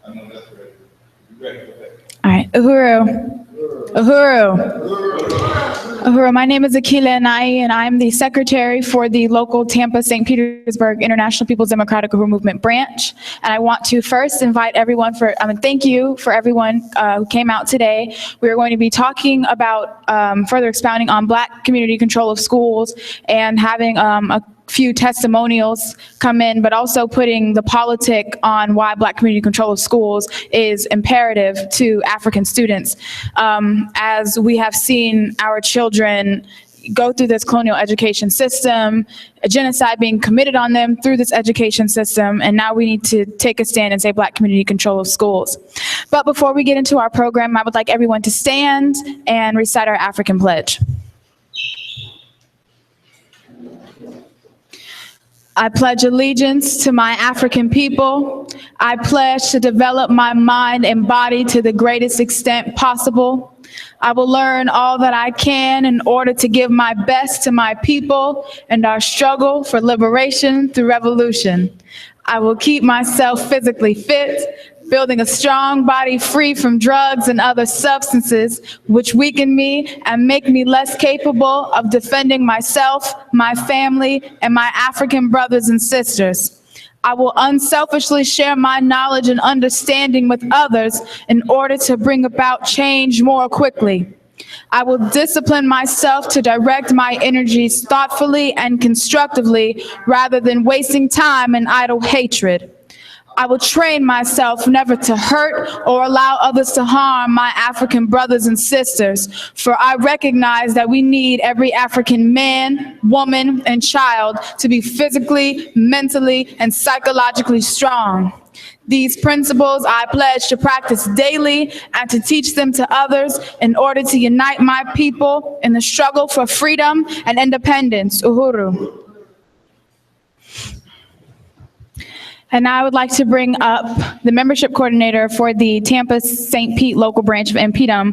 I know that's ready. You ready? Okay. All right, Uhuru. Uhuru, my name is Akila Anai, and I'm the secretary for the local Tampa St. Petersburg International People's Democratic Uhuru Movement branch. And I want to first invite everyone thank you for everyone who came out today. We are going to be talking about further expounding on Black community control of schools and having a few testimonials come in, but also putting the politic on why Black community control of schools is imperative to African students. As we have seen our children go through this colonial education system, a genocide being committed on them through this education system, and now we need to take a stand and say Black community control of schools. But before we get into our program, I would like everyone to stand and recite our African pledge. I pledge allegiance to my African people. I pledge to develop my mind and body to the greatest extent possible. I will learn all that I can in order to give my best to my people and our struggle for liberation through revolution. I will keep myself physically fit, building a strong body free from drugs and other substances which weaken me and make me less capable of defending myself, my family, and my African brothers and sisters. I will unselfishly share my knowledge and understanding with others in order to bring about change more quickly. I will discipline myself to direct my energies thoughtfully and constructively rather than wasting time in idle hatred. I will train myself never to hurt or allow others to harm my African brothers and sisters, for I recognize that we need every African man, woman, and child to be physically, mentally, and psychologically strong. These principles I pledge to practice daily and to teach them to others in order to unite my people in the struggle for freedom and independence. Uhuru. And now I would like to bring up the membership coordinator for the Tampa St. Pete local branch of InPDUM,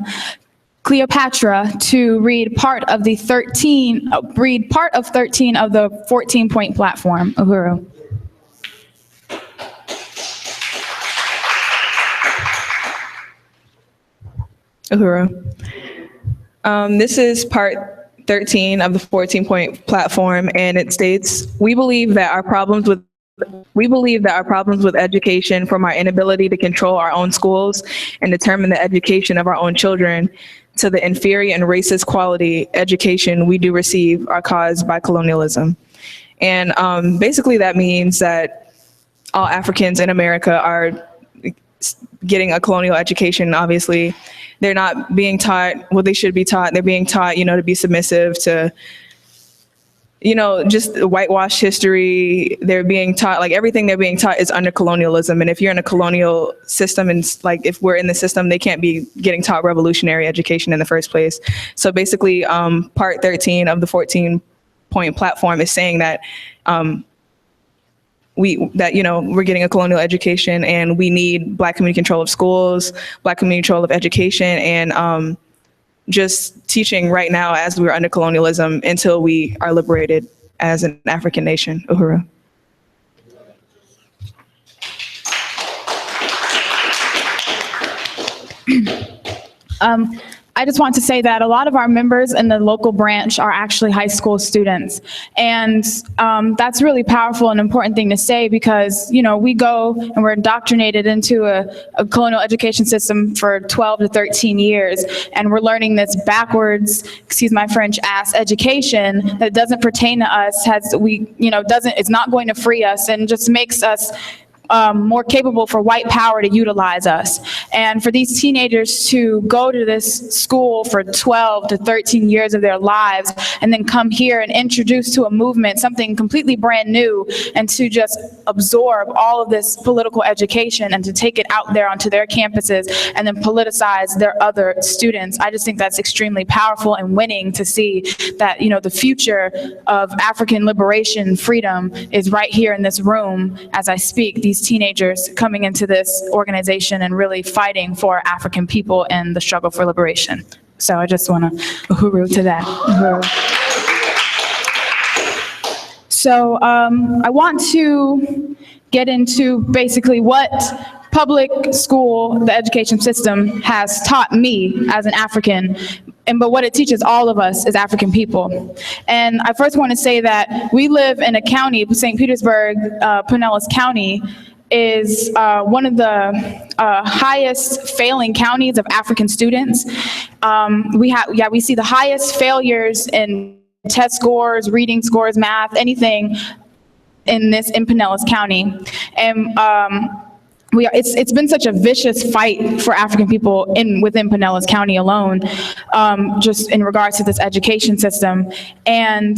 Cleopatra, to read part of 13 of the 14-point platform. Uhuru. Uhuru. This is part 13 of the 14-point platform, and it states, we believe that our problems with education, from our inability to control our own schools and determine the education of our own children, to the inferior and racist quality education we do receive, are caused by colonialism. And basically that means that all Africans in America are getting a colonial education. Obviously, they're not being taught what they should be taught. They're being taught, to be submissive, to just whitewash history. They're being taught, everything they're being taught is under colonialism. And if you're in a colonial system, and if we're in the system, they can't be getting taught revolutionary education in the first place. So basically, part 13 of the 14-point platform is saying that we're getting a colonial education, and we need Black community control of schools, Black community control of education, and just teaching right now as we're under colonialism until we are liberated as an African nation. Uhuru. I just want to say that a lot of our members in the local branch are actually high school students. And that's really powerful and important thing to say, because, we go and we're indoctrinated into a colonial education system for 12 to 13 years. And we're learning this backwards, excuse my French, ass education that doesn't pertain to us, it's not going to free us, and just makes us more capable for white power to utilize us. And for these teenagers to go to this school for 12 to 13 years of their lives and then come here and introduce to a movement something completely brand new, and to just absorb all of this political education and to take it out there onto their campuses and then politicize their other students. I just think that's extremely powerful and winning to see that, the future of African liberation, freedom is right here in this room as I speak. These teenagers coming into this organization and really fighting for African people and the struggle for liberation. So I just want to uhuru to that. Uhuru. So I want to get into basically what public school, the education system has taught me as an African, but what it teaches all of us as African people. And I first want to say that we live in a county, St. Petersburg, Pinellas County, is one of the highest failing counties of African students. We see the highest failures in test scores, reading scores, math, anything in Pinellas County. And it's been such a vicious fight for African people within Pinellas County alone, just in regards to this education system. And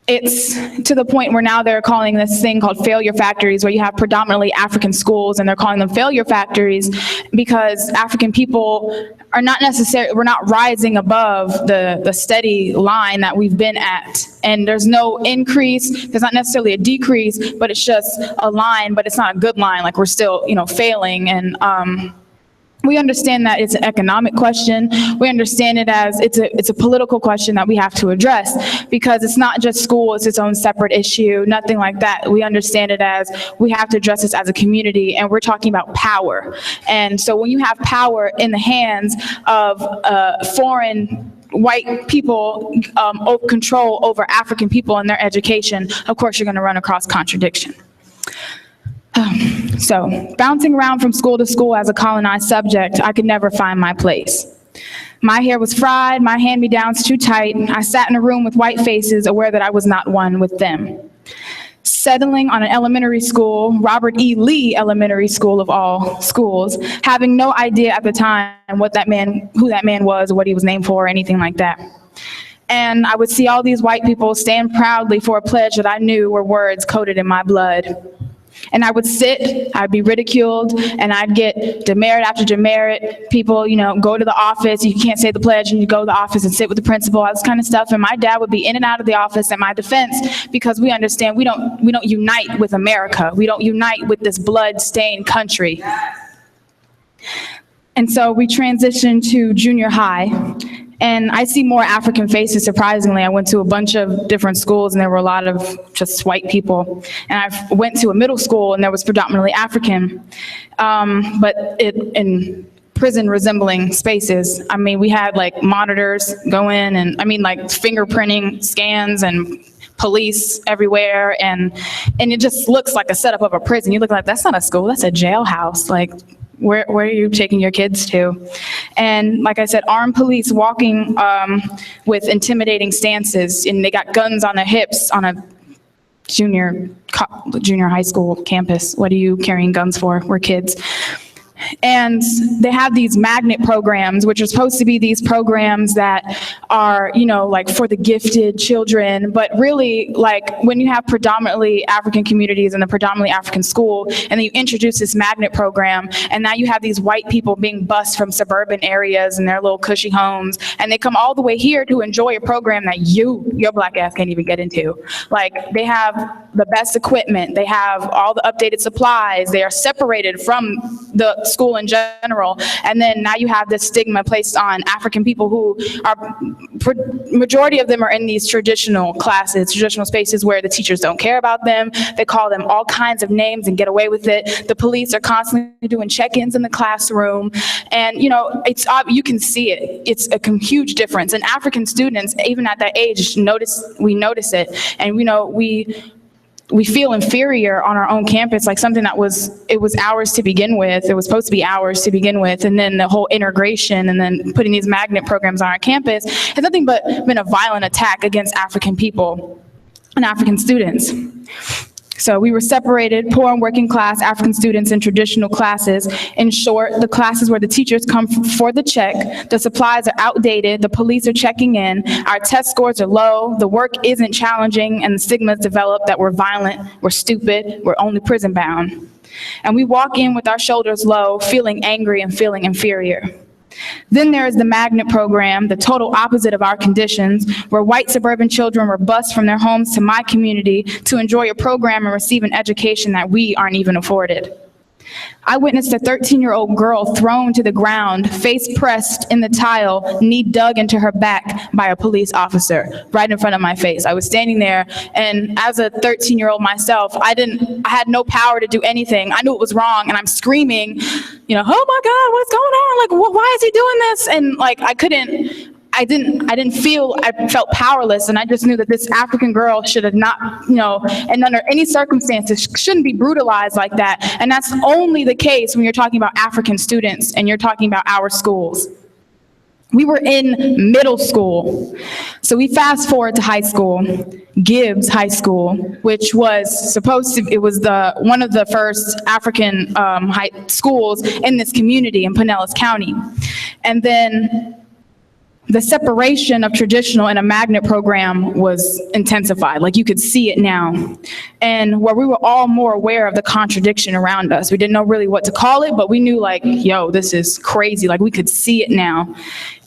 it's to the point where now they're calling this thing called failure factories, where you have predominantly African schools, and they're calling them failure factories because African people are not necessarily, we're not rising above the steady line that we've been at. And there's no increase, there's not necessarily a decrease, but it's just a line, but it's not a good line, like we're still, failing. And we understand that it's an economic question. We understand it as it's a political question that we have to address, because it's not just school, it's its own separate issue, nothing like that. We understand it as we have to address this as a community, and we're talking about power. And so when you have power in the hands of foreign white people, control over African people and their education, of course you're going to run across contradiction. So, bouncing around from school to school as a colonized subject, I could never find my place. My hair was fried, my hand-me-downs too tight. I sat in a room with white faces, aware that I was not one with them. Settling on an elementary school, Robert E. Lee Elementary School of all schools, having no idea at the time who that man was, or what he was named for, or anything like that. And I would see all these white people stand proudly for a pledge that I knew were words coded in my blood. And I would sit, I'd be ridiculed, and I'd get demerit after demerit. People, go to the office, you can't say the pledge, and you go to the office and sit with the principal, all this kind of stuff. And my dad would be in and out of the office at my defense, because we understand we don't unite with America. We don't unite with this blood-stained country. And so we transitioned to junior high. And I see more African faces, surprisingly. I went to a bunch of different schools, and there were a lot of just white people. And I went to a middle school, and there was predominantly African, but in prison-resembling spaces. I mean, we had like monitors go in, and like fingerprinting scans and police everywhere, and it just looks like a setup of a prison. You look like, that's not a school, that's a jailhouse. Like, where are you taking your kids to? And like I said, armed police walking with intimidating stances, and they got guns on their hips on a junior high school campus. What are you carrying guns for? We're kids. And they have these magnet programs, which are supposed to be these programs that are, like for the gifted children, but really, like when you have predominantly African communities in a predominantly African school, and then you introduce this magnet program, and now you have these white people being bused from suburban areas in their little cushy homes, and they come all the way here to enjoy a program that your black ass can't even get into. Like, they have the best equipment, they have all the updated supplies, they are separated from the school in general, and then now you have this stigma placed on African people, who are, majority of them are in these traditional classes, traditional spaces where the teachers don't care about them. They call them all kinds of names and get away with it. The police are constantly doing check-ins in the classroom, and it's you can see it. It's a huge difference. And African students, even at that age, we notice it, and we feel inferior on our own campus, like something that was ours to begin with. It was supposed to be ours to begin with, and then the whole integration and then putting these magnet programs on our campus has nothing but been a violent attack against African people and African students. So we were separated, poor and working class African students in traditional classes. In short, the classes where the teachers come for the check, the supplies are outdated, the police are checking in, our test scores are low, the work isn't challenging, and the stigmas develop that we're violent, we're stupid, we're only prison bound. And we walk in with our shoulders low, feeling angry and feeling inferior. Then there is the magnet program, the total opposite of our conditions, where white suburban children were bused from their homes to my community to enjoy a program and receive an education that we aren't even afforded. I witnessed a 13-year-old girl thrown to the ground, face pressed in the tile, knee dug into her back by a police officer right in front of my face. I was standing there, and as a 13-year-old myself, I had no power to do anything. I knew it was wrong, and I'm screaming, oh my God, what's going on? Like, why is he doing this? And like, I felt powerless, and I just knew that this African girl should have not, and under any circumstances shouldn't be brutalized like that. And that's only the case when you're talking about African students and you're talking about our schools. We were in middle school. So we fast forward to high school, Gibbs High School, which was one of the first African high schools in this community in Pinellas County. And then the separation of traditional and a magnet program was intensified. Like, you could see it now. And where we were all more aware of the contradiction around us. We didn't know really what to call it, but we knew, like, yo, this is crazy. Like, we could see it now.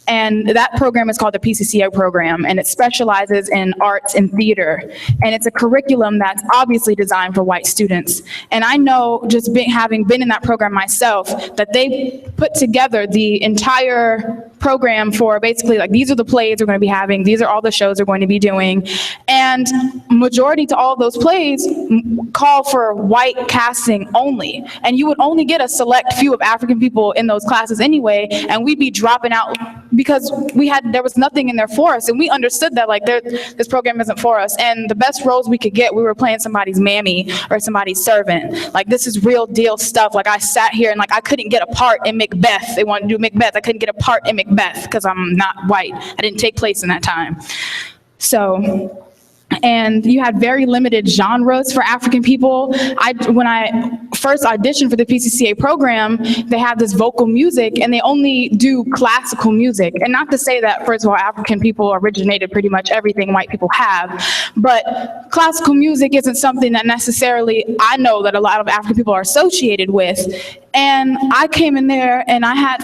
And that program is called the PCCA program, and it specializes in arts and theater. And it's a curriculum that's obviously designed for white students. And I know, just having been in that program myself, that they put together the entire program for basically, like, these are the plays we're going to be having, these are all the shows we're going to be doing. And majority to all of those plays call for white casting only. And you would only get a select few of African people in those classes anyway, and we'd be dropping out because there was nothing in there for us, and we understood that, like, this program isn't for us. And the best roles we could get, we were playing somebody's mammy or somebody's servant. Like, this is real deal stuff. Like, I sat here and, like, I couldn't get a part in Macbeth. They wanted to do Macbeth. I couldn't get a part in Macbeth because I'm not white. I didn't take place in that time. So, and you had very limited genres for African people. When I first auditioned for the PCCA program, they have this vocal music, and they only do classical music. And not to say that, first of all, African people originated pretty much everything white people have, but classical music isn't something that necessarily I know that a lot of African people are associated with. And I came in there, and I had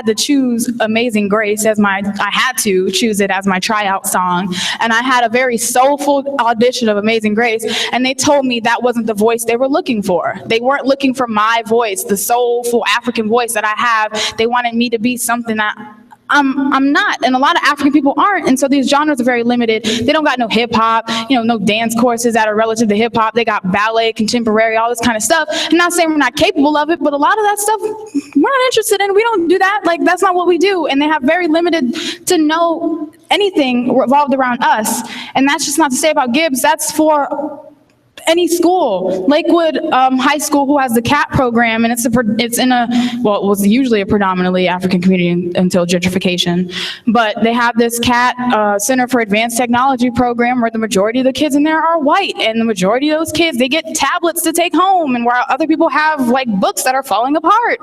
to choose Amazing Grace I had to choose it as my tryout song. And I had a very soulful audition of Amazing Grace, and they told me that wasn't the voice they were looking for. They weren't looking for my voice, the soulful African voice that I have. They wanted me to be something that I'm not, and a lot of African people aren't, and so these genres are very limited. They don't got no hip hop, no dance courses that are relative to hip hop. They got ballet, contemporary, all this kind of stuff. I'm not saying we're not capable of it, but a lot of that stuff we're not interested in. We don't do that. Like, that's not what we do, and they have very limited to no anything revolved around us. And that's just not to say about Gibbs. That's for any school. Lakewood High School, who has the CAT program, and it was usually a predominantly African community until gentrification, but they have this CAT Center for Advanced Technology program where the majority of the kids in there are white, and the majority of those kids, they get tablets to take home, and where other people have, like, books that are falling apart.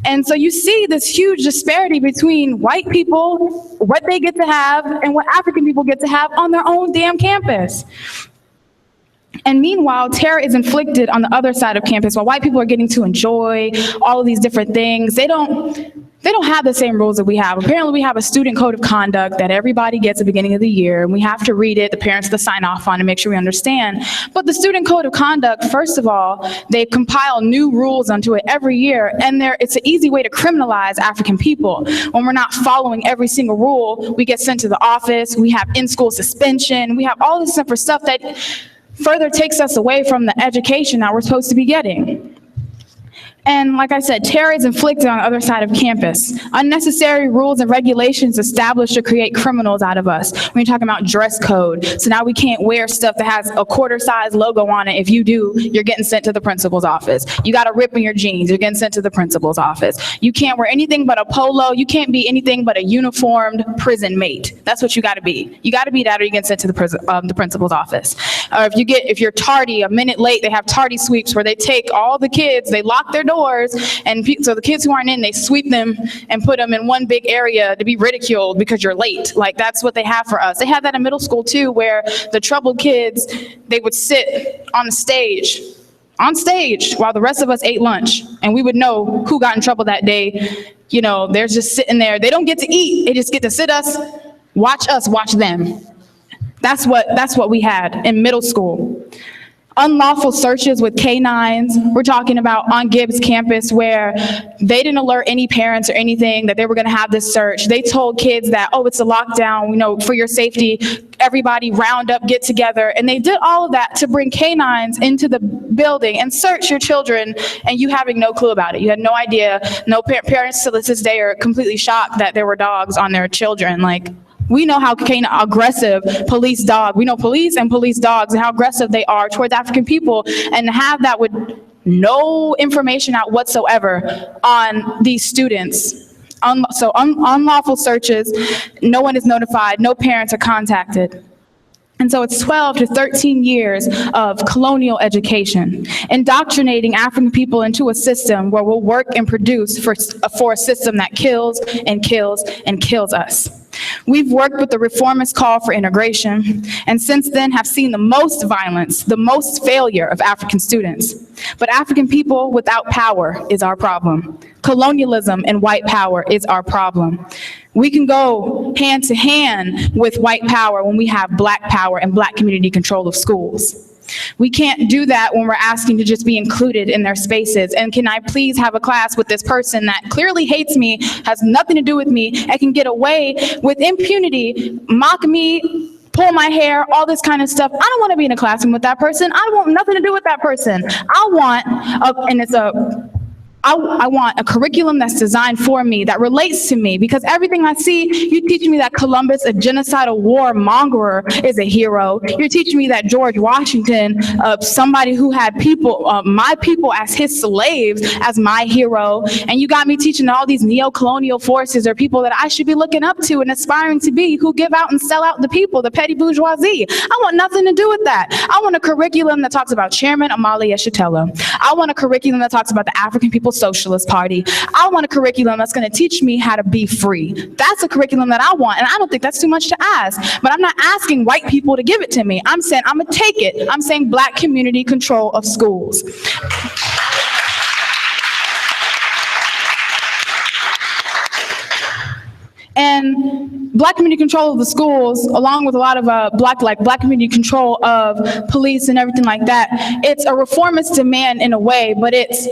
And so you see this huge disparity between white people, what they get to have, and what African people get to have on their own damn campus. And meanwhile, terror is inflicted on the other side of campus. While white people are getting to enjoy all of these different things, they don't have the same rules that we have. Apparently, we have a student code of conduct that everybody gets at the beginning of the year, and we have to read it. The parents have to sign off on it, make sure we understand. But the student code of conduct, first of all, they compile new rules onto it every year, and it's an easy way to criminalize African people. When we're not following every single rule, we get sent to the office, we have in-school suspension, we have all this different stuff that further takes us away from the education that we're supposed to be getting. And like I said, terror is inflicted on the other side of campus. Unnecessary rules and regulations established to create criminals out of us. When you're talking about dress code, so now we can't wear stuff that has a quarter-size logo on it. If you do, you're getting sent to the principal's office. You got a rip in your jeans, you're getting sent to the principal's office. You can't wear anything but a polo. You can't be anything but a uniformed prison mate. That's what you got to be. You got to be that, or you get sent to the principal's office. Or if you're tardy, a minute late, they have tardy sweeps where they take all the kids, they lock their doors, and so the kids who aren't in, they sweep them and put them in one big area to be ridiculed because you're late. Like, that's what they have for us. They had that in middle school too, where the troubled kids, they would sit on stage while the rest of us ate lunch, and we would know who got in trouble that day. They're just sitting there. They don't get to eat. They just get to sit us, watch them. That's what we had in middle school. Unlawful searches with canines. We're talking about on Gibbs campus where they didn't alert any parents or anything that they were going to have this search. They told kids that, oh, it's a lockdown, you know, for your safety, everybody round up, get together. And they did all of that to bring canines into the building and search your children, and you having no clue about it. You had no idea. No parents to this day are completely shocked that there were dogs on their children. Like, we know how aggressive police we know police and police dogs and how aggressive they are towards African people, and to have that with no information out whatsoever on these students. So unlawful searches, no one is notified, no parents are contacted. And so it's 12 to 13 years of colonial education, indoctrinating African people into a system where we'll work and produce for a system that kills and kills and kills us. We've worked with the reformist call for integration, and since then have seen the most violence, the most failure of African students. But African people without power is our problem. Colonialism and white power is our problem. We can go hand to hand with white power when we have black power and black community control of schools. We can't do that when we're asking to just be included in their spaces. And can I please have a class with this person that clearly hates me, has nothing to do with me, and can get away with impunity, mock me, pull my hair, all this kind of stuff. I don't want to be in a classroom with that person. I want nothing to do with that person. I want a curriculum that's designed for me, that relates to me, because everything I see, you teach me that Columbus, a genocidal warmonger, is a hero. You're teaching me that George Washington, somebody who had people, my people as his slaves, as my hero. And you got me teaching all these neo-colonial forces or people that I should be looking up to and aspiring to be, who give out and sell out the people, the petty bourgeoisie. I want nothing to do with that. I want a curriculum that talks about Chairman Omali Yeshitela. I want a curriculum that talks about the African People's Socialist Party. I want a curriculum that's going to teach me how to be free. That's a curriculum that I want, and I don't think that's too much to ask. But I'm not asking white people to give it to me. I'm saying I'm going to take it. I'm saying black community control of schools. And black community control of the schools, along with a lot of black community control of police and everything like that, it's a reformist demand in a way, but it's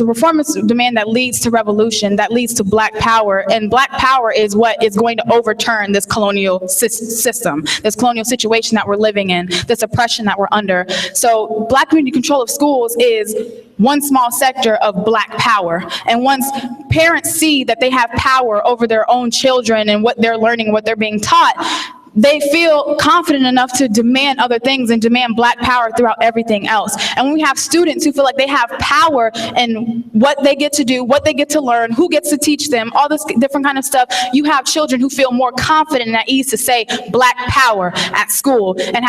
a reformist demand that leads to revolution, that leads to black power. And black power is what is going to overturn this colonial system, this colonial situation that we're living in, this oppression that we're under. So black community control of schools is one small sector of black power. And once parents see that they have power over their own children and what they're learning, what they're being taught, they feel confident enough to demand other things and demand black power throughout everything else. And when we have students who feel like they have power in what they get to do, what they get to learn, who gets to teach them, all this different kind of stuff, you have children who feel more confident and at ease to say black power at school, and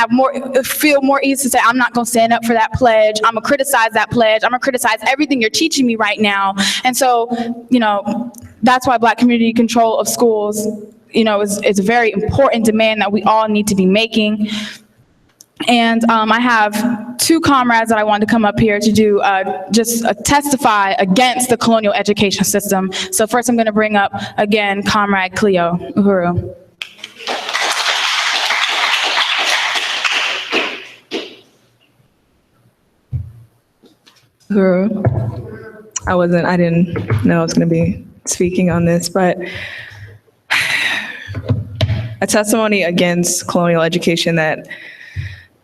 feel more ease to say, I'm not going to stand up for that pledge. I'm going to criticize that pledge. I'm going to criticize everything you're teaching me right now. And so, that's why black community control of schools, is a very important demand that we all need to be making. And I have two comrades that I wanted to come up here to do testify against the colonial education system. So first I'm going to bring up, again, Comrade Cleo Uhuru. Uhuru. I didn't know I was going to be speaking on this, but a testimony against colonial education that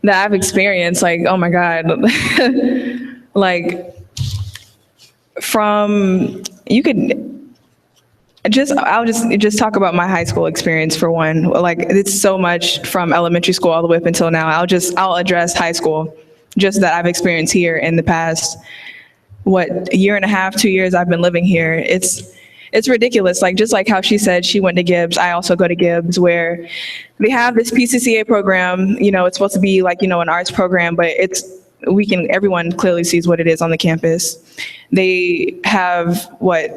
I've experienced, like, oh my God, like I'll just talk about my high school experience for one. Like, it's so much from elementary school all the way up until now. I'll address high school, just that I've experienced here in the past, a year and a half, 2 years I've been living here. It's ridiculous. Like, just like how she said she went to Gibbs, I also go to Gibbs, where they have this PCCA program. It's supposed to be like, an arts program, but everyone clearly sees what it is on the campus. They have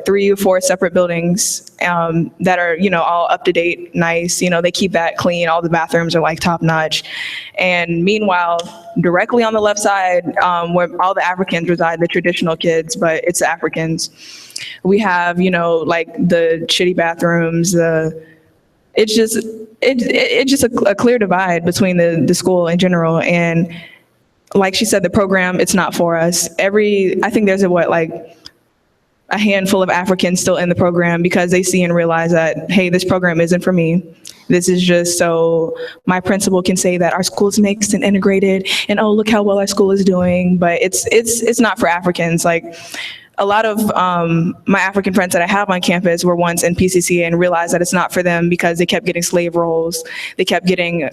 3 or 4 separate buildings that are, all up to date, nice. They keep that clean. All the bathrooms are like top notch. And meanwhile, directly on the left side, where all the Africans reside, the traditional kids, but it's the Africans. We have, like the shitty bathrooms. It's just a clear divide between the school in general. And like she said, the program, it's not for us. I think there's a handful of Africans still in the program because they see and realize that, hey, this program isn't for me. This is just so my principal can say that our school's mixed and integrated, and oh, look how well our school is doing. But it's not for Africans. Like, a lot of my African friends that I have on campus were once in PCCA and realized that it's not for them because they kept getting slave roles. They kept getting,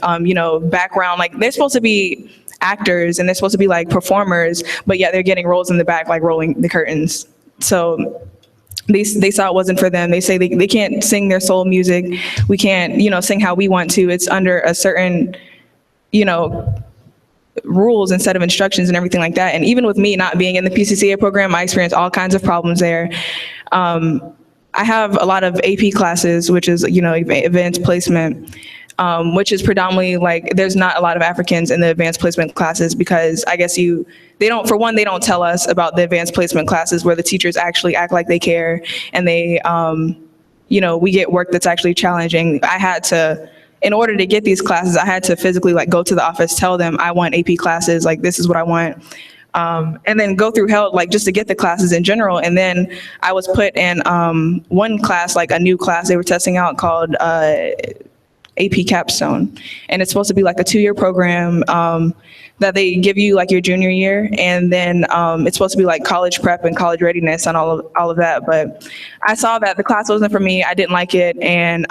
background. Like, they're supposed to be actors and they're supposed to be like performers, but yet they're getting roles in the back, like rolling the curtains. So they saw it wasn't for them. They say they can't sing their soul music. We can't, sing how we want to. It's under a certain, rules and set of instructions and everything like that. And even with me not being in the PCCA program, I experienced all kinds of problems there. I have a lot of AP classes, which is, advanced placement, which is predominantly like, there's not a lot of Africans in the advanced placement classes because I guess they don't tell us about the advanced placement classes where the teachers actually act like they care and they, we get work that's actually challenging. In order to get these classes, I had to physically go to the office, tell them I want AP classes, like this is what I want. And then go through hell, just to get the classes in general. And then I was put in one class, like a new class they were testing out called AP Capstone. And it's supposed to be like a 2-year program that they give you like your junior year. And then it's supposed to be like college prep and college readiness and all of that. But I saw that the class wasn't for me. I didn't like it. And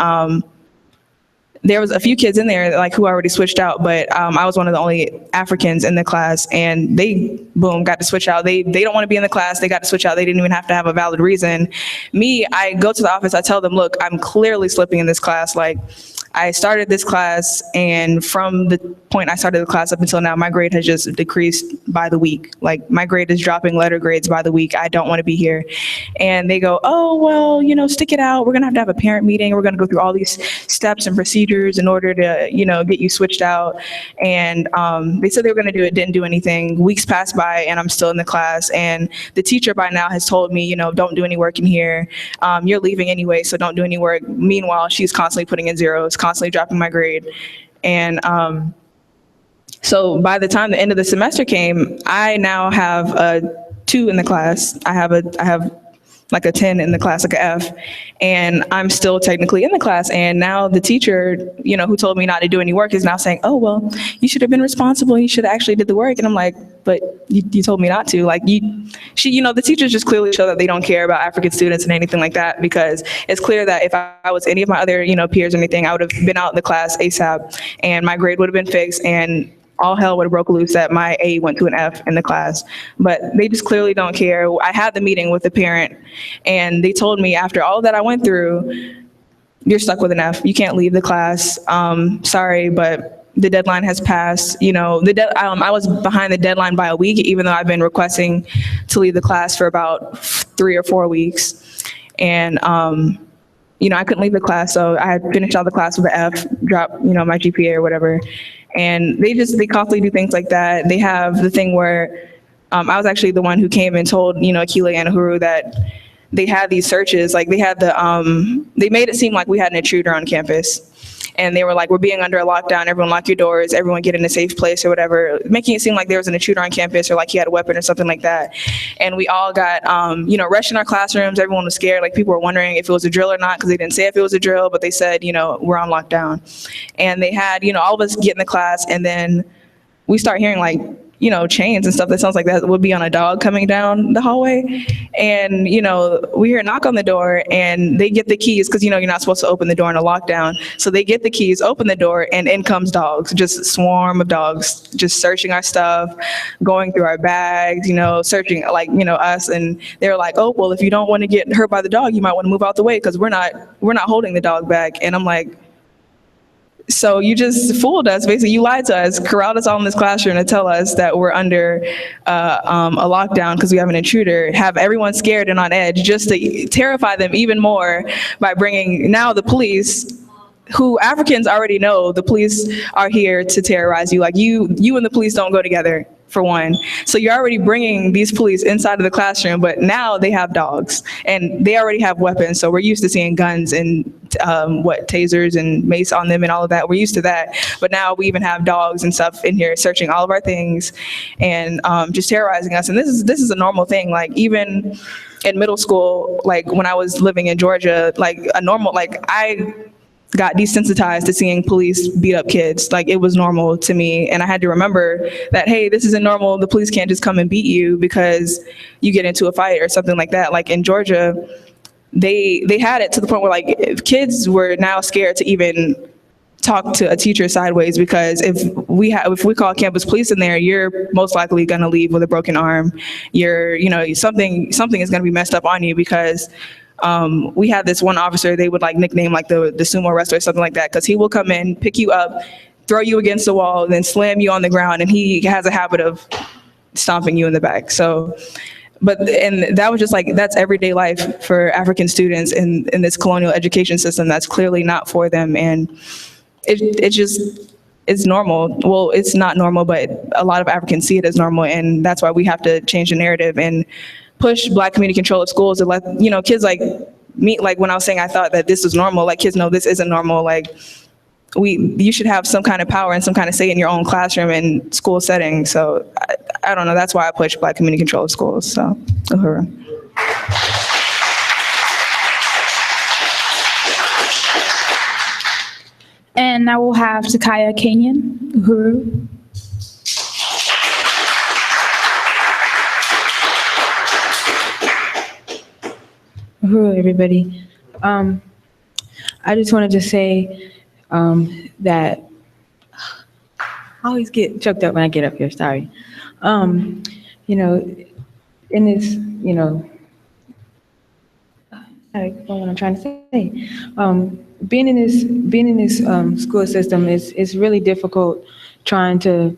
there was a few kids in there who already switched out, but I was one of the only Africans in the class, and they, boom, got to switch out. They don't want to be in the class. They got to switch out. They didn't even have to have a valid reason. Me, I go to the office. I tell them, look, I'm clearly slipping in this class. I started this class, and from the point I started the class up until now, my grade has just decreased by the week. My grade is dropping letter grades by the week. I don't want to be here. And they go, oh, well, stick it out. We're going to have a parent meeting. We're going to go through all these steps and procedures in order to, get you switched out. And they said they were going to do it, didn't do anything. Weeks passed by, and I'm still in the class. And the teacher by now has told me, don't do any work in here. You're leaving anyway, so don't do any work. Meanwhile, she's constantly putting in zeros, constantly dropping my grade. And so by the time the end of the semester came, I now have a 2 in the class. I have like a 10 in the class, like a F, and I'm still technically in the class. And now the teacher, who told me not to do any work is now saying, oh, well, you should have been responsible. You should have actually did the work. And I'm like, but you told me not to. The teachers just clearly show that they don't care about African students and anything like that, because it's clear that if I was any of my other, peers or anything, I would have been out of the class ASAP and my grade would have been fixed and all hell would have broke loose that my A went to an F in the class. But they just clearly don't care. I had the meeting with the parent, and they told me after all that I went through, you're stuck with an F. You can't leave the class. Sorry, but the deadline has passed. I was behind the deadline by a week, even though I've been requesting to leave the class for about 3 or 4 weeks. And I couldn't leave the class, so I had finished all the class with an F, dropped, my GPA or whatever. And they constantly do things like that. They have the thing where I was actually the one who came and told, Akila and Uhuru that they had these searches. They had they made it seem like we had an intruder on campus. And they were like, we're being under a lockdown, everyone lock your doors, everyone get in a safe place or whatever, making it seem like there was an intruder on campus or like he had a weapon or something like that. And we all got, rushed in our classrooms. Everyone was scared. People were wondering if it was a drill or not, because they didn't say if it was a drill, but they said, we're on lockdown. And they had, all of us get in the class, and then we start hearing chains and stuff that sounds like that would be on a dog coming down the hallway. And, we hear a knock on the door, and they get the keys because, you're not supposed to open the door in a lockdown. So they get the keys, open the door, and in comes dogs, just a swarm of dogs, just searching our stuff, going through our bags, searching us. And they're like, oh, well, if you don't want to get hurt by the dog, you might want to move out the way because we're not holding the dog back. And I'm like, so you just fooled us. Basically, you lied to us, corralled us all in this classroom to tell us that we're under a lockdown because we have an intruder, have everyone scared and on edge just to terrify them even more by bringing now the police, who Africans already know the police are here to terrorize you. You and the police don't go together. for one. So you're already bringing these police inside of the classroom, but now they have dogs and they already have weapons. So we're used to seeing guns and tasers and mace on them and all of that. We're used to that. But now we even have dogs and stuff in here searching all of our things and just terrorizing us. And this is a normal thing. Like even in middle school, like when I was living in Georgia, I got desensitized to seeing police beat up kids. Like it was normal to me. And I had to remember that, hey, this isn't normal. The police can't just come and beat you because you get into a fight or something like that. Like in Georgia, they had it to the point where like kids were now scared to even talk to a teacher sideways, because if we call campus police in there, you're most likely going to leave with a broken arm. Something is going to be messed up on you, because we had this one officer, they would like nickname like the sumo wrestler or something like that, because he will come in, pick you up, throw you against the wall, then slam you on the ground, and he has a habit of stomping you in the back. So, and that was just like, that's everyday life for African students in this colonial education system that's clearly not for them. And it's normal. Well, it's not normal, but a lot of Africans see it as normal, and that's why we have to change the narrative and push Black community control of schools to let, kids like me, like when I was saying I thought that this was normal, like kids know this isn't normal. Like you should have some kind of power and some kind of say in your own classroom and school setting. So I don't know, that's why I push Black community control of schools, so uhura. And now we'll have Takaya Kenyon. Uhuru. Uhuru, everybody. I just wanted to say that I always get choked up when I get up here, sorry. In this, I don't know what I'm trying to say. Being in this school system is really difficult. Trying to,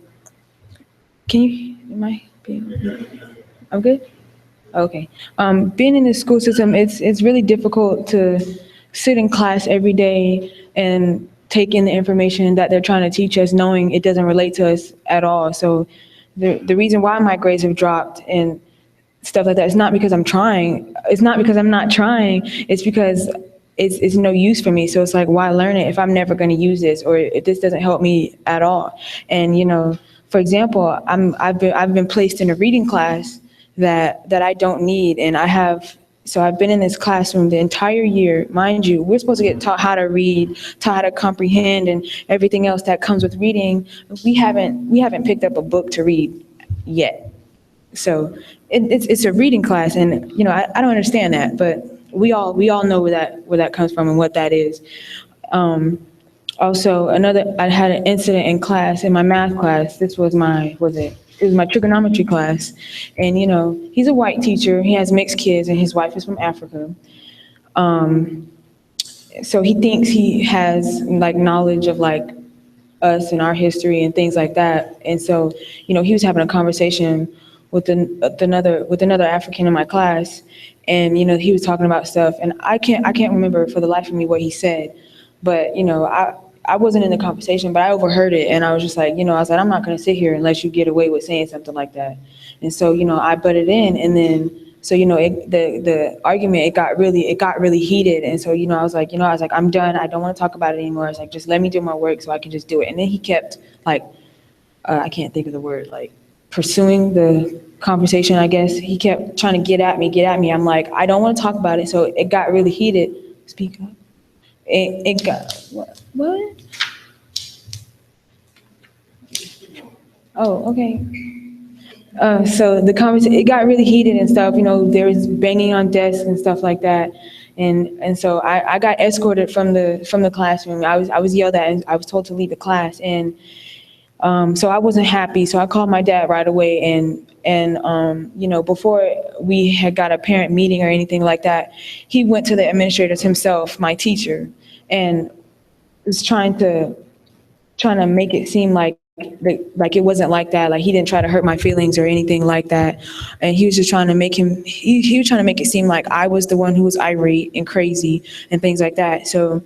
am I being, I'm good? Okay. Being in the school system, it's really difficult to sit in class every day and take in the information that they're trying to teach us, knowing it doesn't relate to us at all. So the reason why my grades have dropped and stuff like that is not because I'm trying. It's not because I'm not trying. It's because it's no use for me. So it's like, why learn it if I'm never going to use this, or if this doesn't help me at all? And for example, I've been placed in a reading class that I don't need, and I've been in this classroom the entire year. Mind you, we're supposed to get taught how to read, taught how to comprehend, and everything else that comes with reading. We haven't picked up a book to read yet. So it's a reading class, and I don't understand that, but we all know where that comes from and what that is. Also, I had an incident in class, in my math class. This was it was my trigonometry class, and he's a white teacher. He has mixed kids, and his wife is from Africa. So he thinks he has like knowledge of like us and our history and things like that. And so he was having a conversation with another African in my class, and he was talking about stuff, and I can't remember for the life of me what he said, but I wasn't in the conversation, but I overheard it, and I was just like, I was like, I'm not going to sit here and let you get away with saying something like that. And so I butted in, and then the argument it got really heated, and so I was like, I'm done. I don't want to talk about it anymore. I was like, just let me do my work so I can just do it. And then he kept like I can't think of the word, like pursuing the conversation, I guess. He kept trying to get at me. I'm like, I don't want to talk about it. So it got really heated. Speak up. It got, what? Oh, okay. So the conversation, it got really heated and stuff. There was banging on desks and stuff like that. And so I got escorted from the classroom. I was yelled at, and I was told to leave the class. And so I wasn't happy. So I called my dad right away, and before we had got a parent meeting or anything like that, he went to the administrators himself, my teacher, and was trying to make it seem like it wasn't like that. Like he didn't try to hurt my feelings or anything like that. And he was just trying to make he was trying to make it seem like I was the one who was irate and crazy and things like that. So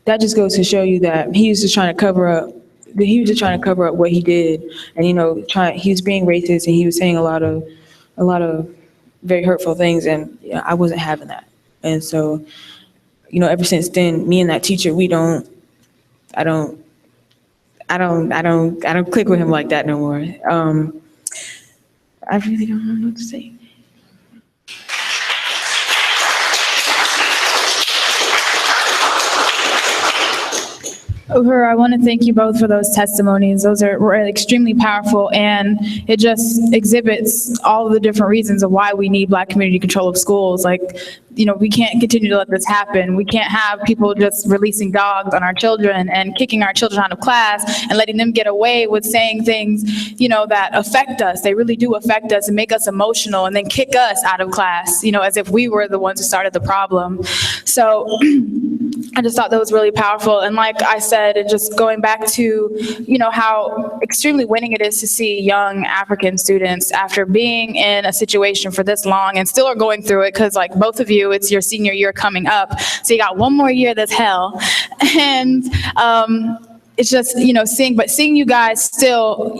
that just goes to show you that he was just trying to cover up he was just trying to cover up what he did, and he was being racist, and he was saying a lot of very hurtful things, and I wasn't having that. And so, ever since then, me and that teacher, I don't click with him like that no more. I really don't know what to say. Uhuru, I want to thank you both for those testimonies. Those were extremely powerful, and it just exhibits all of the different reasons of why we need Black community control of schools. Like, we can't continue to let this happen. We can't have people just releasing dogs on our children and kicking our children out of class and letting them get away with saying things, that affect us. They really do affect us and make us emotional, and then kick us out of class, as if we were the ones who started the problem. So I just thought that was really powerful. And like I said, and just going back to, how extremely winning it is to see young African students, after being in a situation for this long and still are going through it, because like both of you, it's your senior year coming up. So you got one more year that's hell. And it's just, seeing you guys still,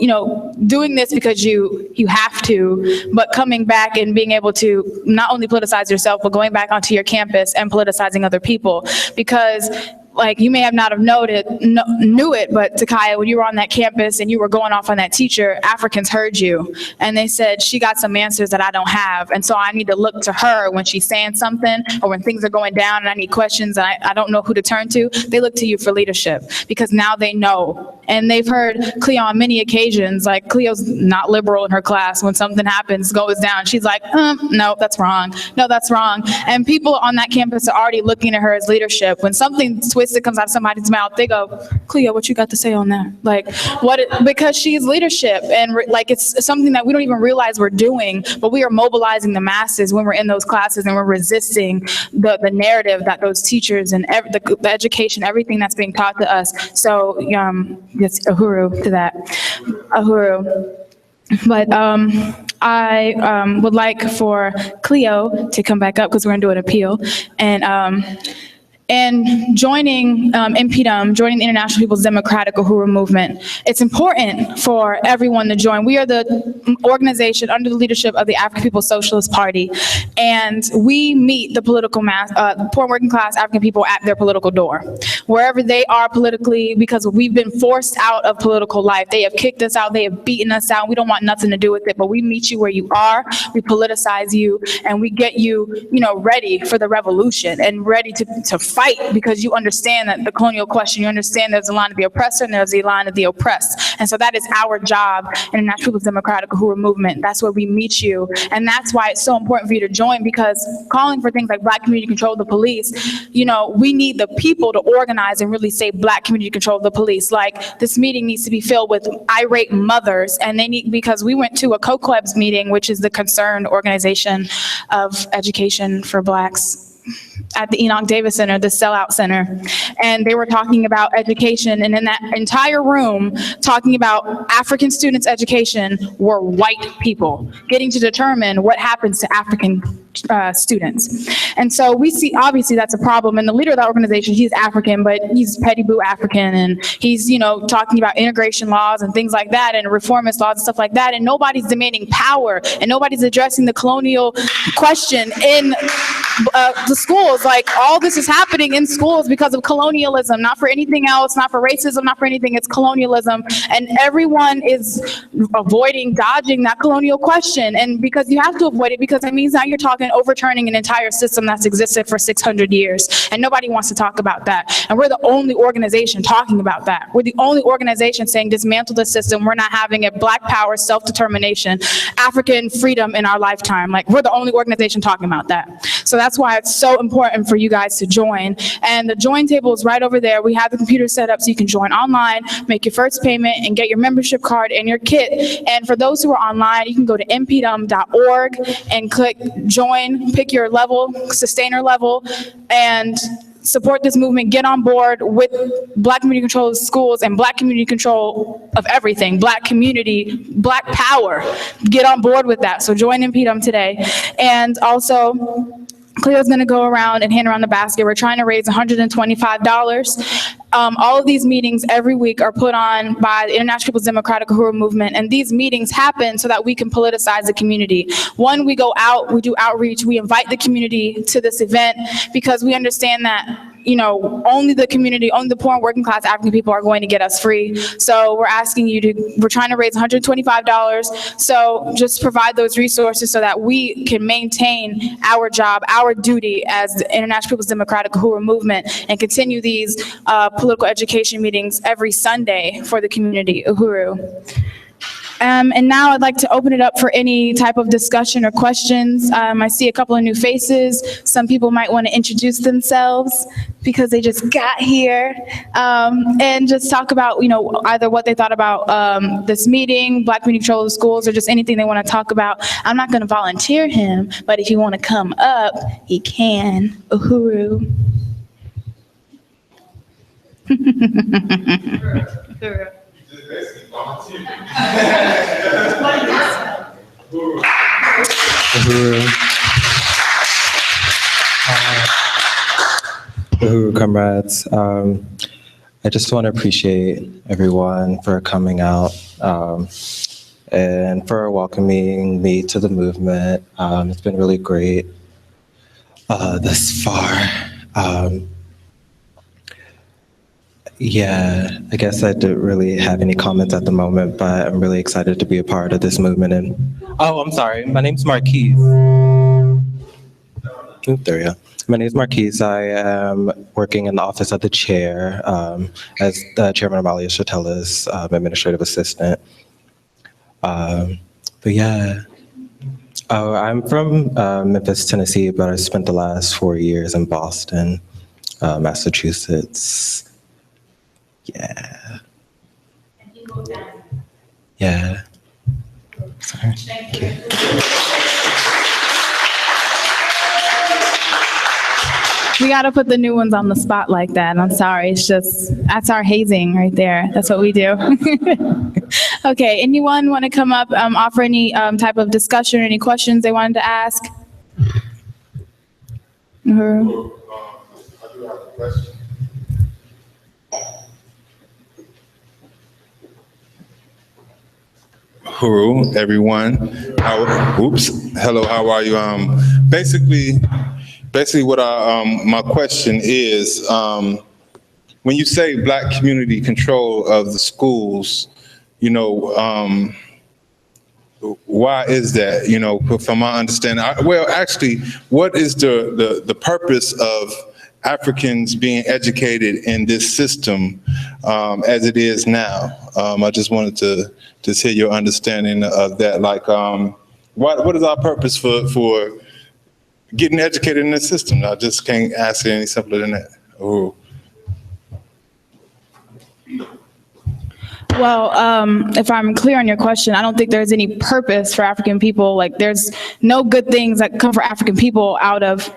doing this because you have to, but coming back and being able to not only politicize yourself, but going back onto your campus and politicizing other people. Because like, you may have not have knew it, but Takaya, when you were on that campus and you were going off on that teacher, Africans heard you, and they said, she got some answers that I don't have, and so I need to look to her when she's saying something, or when things are going down and I need questions and I don't know who to turn to. They look to you for leadership, because now they know. And they've heard Cleo on many occasions, like Cleo's not liberal in her class. When something happens, goes down, she's like, no, that's wrong. No, that's wrong. And people on that campus are already looking at her as leadership. When something twisted comes out of somebody's mouth, they go, Cleo, what you got to say on that? Like, because she's leadership, and like, it's something that we don't even realize we're doing, but we are mobilizing the masses when we're in those classes, and we're resisting the narrative that those teachers and the education, everything that's being taught to us. So, yes, Uhuru to that. Uhuru. But I would like for Cleo to come back up, because we're going to do an appeal. And joining InPDUM, joining the International People's Democratic Uhuru Movement, it's important for everyone to join. We are the organization under the leadership of the African People's Socialist Party, and we meet the political mass, poor and working class African people at their political door, wherever they are politically, because we've been forced out of political life. They have kicked us out, they have beaten us out. We don't want nothing to do with it, but we meet you where you are, we politicize you, and we get you, ready for the revolution and ready to fight, because you understand that the colonial question, you understand there's a line of the oppressor and there's a line of the oppressed. And so that is our job in the National People's Democratic Uhuru Movement. That's where we meet you. And that's why it's so important for you to join, because calling for things like Black community control of the police, we need the people to organize and really say Black community control of the police. Like, this meeting needs to be filled with irate mothers, and they need, because we went to a COCLEBS meeting, which is the Concerned Organization of Education for Blacks, at the Enoch Davis Center, the Sellout Center, and they were talking about education, and in that entire room, talking about African students' education, were white people getting to determine what happens to African students. And so we see, obviously, that's a problem, and the leader of that organization, he's African, but he's petty boo African, and he's, talking about integration laws and things like that, and reformist laws and stuff like that, and nobody's demanding power, and nobody's addressing the colonial question in the schools. Like, all this is happening in schools because of colonialism, not for anything else, not for racism, not for anything, it's colonialism. And everyone is dodging that colonial question. And because you have to avoid it, because it means now you're talking overturning an entire system that's existed for 600 years. And nobody wants to talk about that. And we're the only organization talking about that. We're the only organization saying dismantle the system. We're not having it. Black power, self-determination, African freedom in our lifetime. Like, we're the only organization talking about that. So that's why it's so important for you guys to join. And the join table is right over there. We have the computer set up so you can join online, make your first payment, and get your membership card and your kit. And for those who are online, you can go to InPDUM.org and click join, pick your level, sustainer level, and support this movement. Get on board with Black community control of schools and Black community control of everything. Black community, Black power. Get on board with that. So join InPDUM today. And also, Cleo's going to go around and hand around the basket. We're trying to raise $125. All of these meetings every week are put on by the International People's Democratic Uhuru Movement, and these meetings happen so that we can politicize the community. One, we go out, we do outreach, we invite the community to this event because we understand that only the community, only the poor and working class African people are going to get us free. So we're trying to raise $125. So just provide those resources so that we can maintain our job, our duty as the International People's Democratic Uhuru Movement and continue these political education meetings every Sunday for the community, Uhuru. And now I'd like to open it up for any type of discussion or questions. I see a couple of new faces. Some people might want to introduce themselves because they just got here, and just talk about, either what they thought about this meeting, Black Community Control of the Schools, or just anything they want to talk about. I'm not going to volunteer him, but if you want to come up, he can. Uhuru. Uhuru. Uhuru, comrades. I just want to appreciate everyone for coming out and for welcoming me to the movement. It's been really great thus far. Yeah, I guess I don't really have any comments at the moment, but I'm really excited to be a part of this movement. And I'm sorry, my name's Marquise. There we go. My name is Marquise. I am working in the office of the chair as Chairman Amalia Chatella's administrative assistant. But yeah, I'm from Memphis, Tennessee, but I spent the last 4 years in Boston, Massachusetts. Yeah. Yeah. Sorry. Thank you. We got to put the new ones on the spot like that. I'm sorry. That's our hazing right there. That's what we do. Okay. Anyone want to come up, offer any type of discussion or any questions they wanted to ask? I do have a question. Uhuru, everyone. Hello, how are you? Basically what my question is, when you say Black community control of the schools, why is that? From my understanding, actually, what is the purpose of Africans being educated in this system as it is now? I just wanted to just hear your understanding of that. Like, what is our purpose for getting educated in this system? I just can't ask it any simpler than that. Ooh. Well, if I'm clear on your question, I don't think there's any purpose for African people. Like, there's no good things that come for African people out of.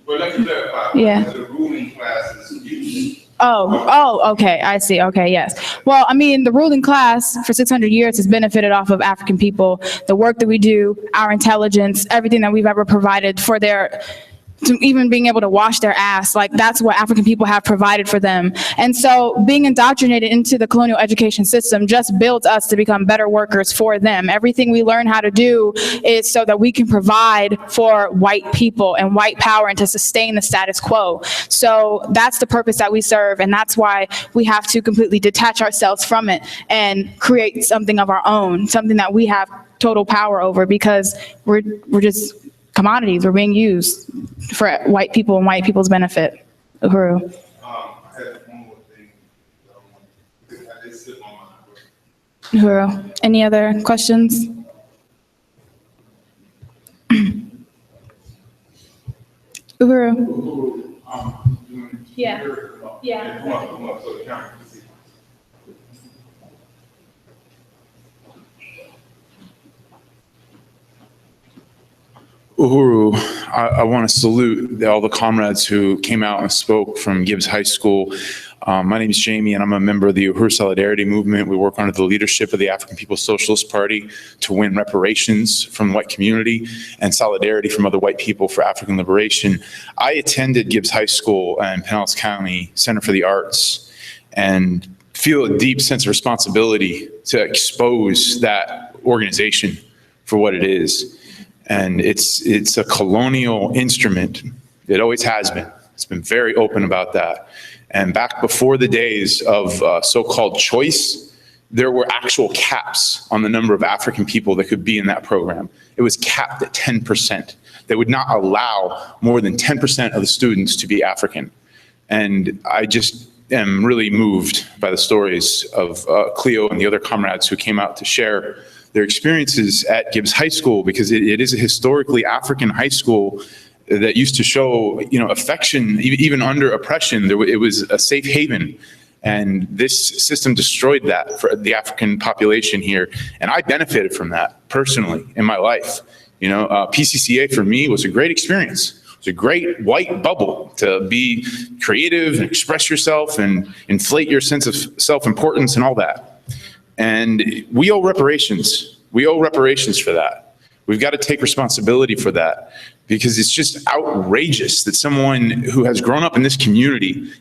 Well, let me clarify. Yeah. The ruling classes use. Oh, okay, I see. Okay, yes. Well, I mean, the ruling class for 600 years has benefited off of African people, the work that we do, our intelligence, everything that we've ever provided for to even being able to wash their ass. Like, that's what African people have provided for them. And so being indoctrinated into the colonial education system just builds us to become better workers for them. Everything we learn how to do is so that we can provide for white people and white power and to sustain the status quo. So that's the purpose that we serve, and that's why we have to completely detach ourselves from it and create something of our own, something that we have total power over, because we're just commodities. We're being used for white people and white people's benefit. Uhuru. I had one more thing that I did slip my mind. Uhuru. Any other questions? Uhuru. Yeah. Uhuru, I want to salute all the comrades who came out and spoke from Gibbs High School. My name is Jamie, and I'm a member of the Uhuru Solidarity Movement. We work under the leadership of the African People's Socialist Party to win reparations from the white community and solidarity from other white people for African liberation. I attended Gibbs High School in Pinellas County Center for the Arts and feel a deep sense of responsibility to expose that organization for what it is. And it's a colonial instrument. It always has been. It's been very open about that. And back before the days of so-called choice, there were actual caps on the number of African people that could be in that program. It was capped at 10%. They would not allow more than 10% of the students to be African. And I just am really moved by the stories of Cleo and the other comrades who came out to share their experiences at Gibbs High School, because it is a historically African high school that used to show, affection even under oppression. It was a safe haven, and this system destroyed that for the African population here. And I benefited from that personally in my life. PCCA for me was a great experience. It was a great white bubble to be creative and express yourself and inflate your sense of self-importance and all that. And we owe reparations. We owe reparations for that. We've got to take responsibility for that, because it's just outrageous that someone who has grown up in this community,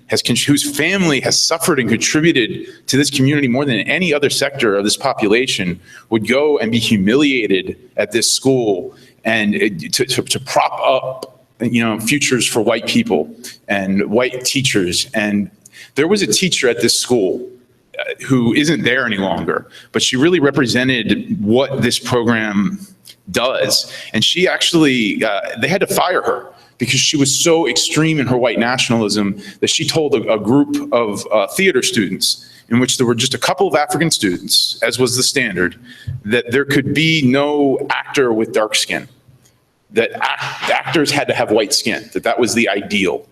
whose family has suffered and contributed to this community more than any other sector of this population, would go and be humiliated at this school and to prop up, futures for white people and white teachers. And there was a teacher at this school who isn't there any longer, but she really represented what this program does. And she actually, they had to fire her because she was so extreme in her white nationalism that she told a group of theater students, in which there were just a couple of African students, as was the standard, that there could be no actor with dark skin, that actors had to have white skin, that was the ideal.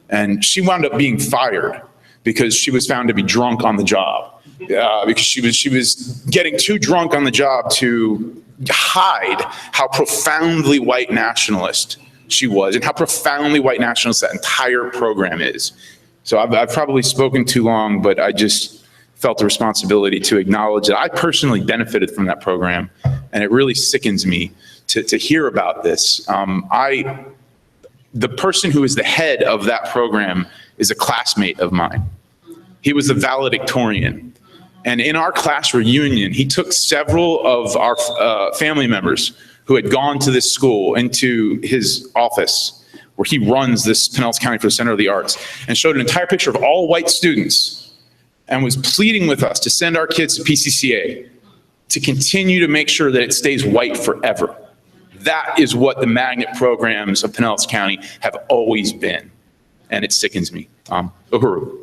And she wound up being fired because she was found to be drunk on the job, because she was getting too drunk on the job to hide how profoundly white nationalist she was and how profoundly white nationalist that entire program is. So I've probably spoken too long, but I just felt the responsibility to acknowledge that I personally benefited from that program, and it really sickens me to hear about this. The person who is the head of that program is a classmate of mine. He was the valedictorian. And in our class reunion, he took several of our family members who had gone to this school into his office, where he runs this Pinellas County for the Center of the Arts, and showed an entire picture of all white students and was pleading with us to send our kids to PCCA to continue to make sure that it stays white forever. That is what the magnet programs of Pinellas County have always been. And it sickens me. Uhuru.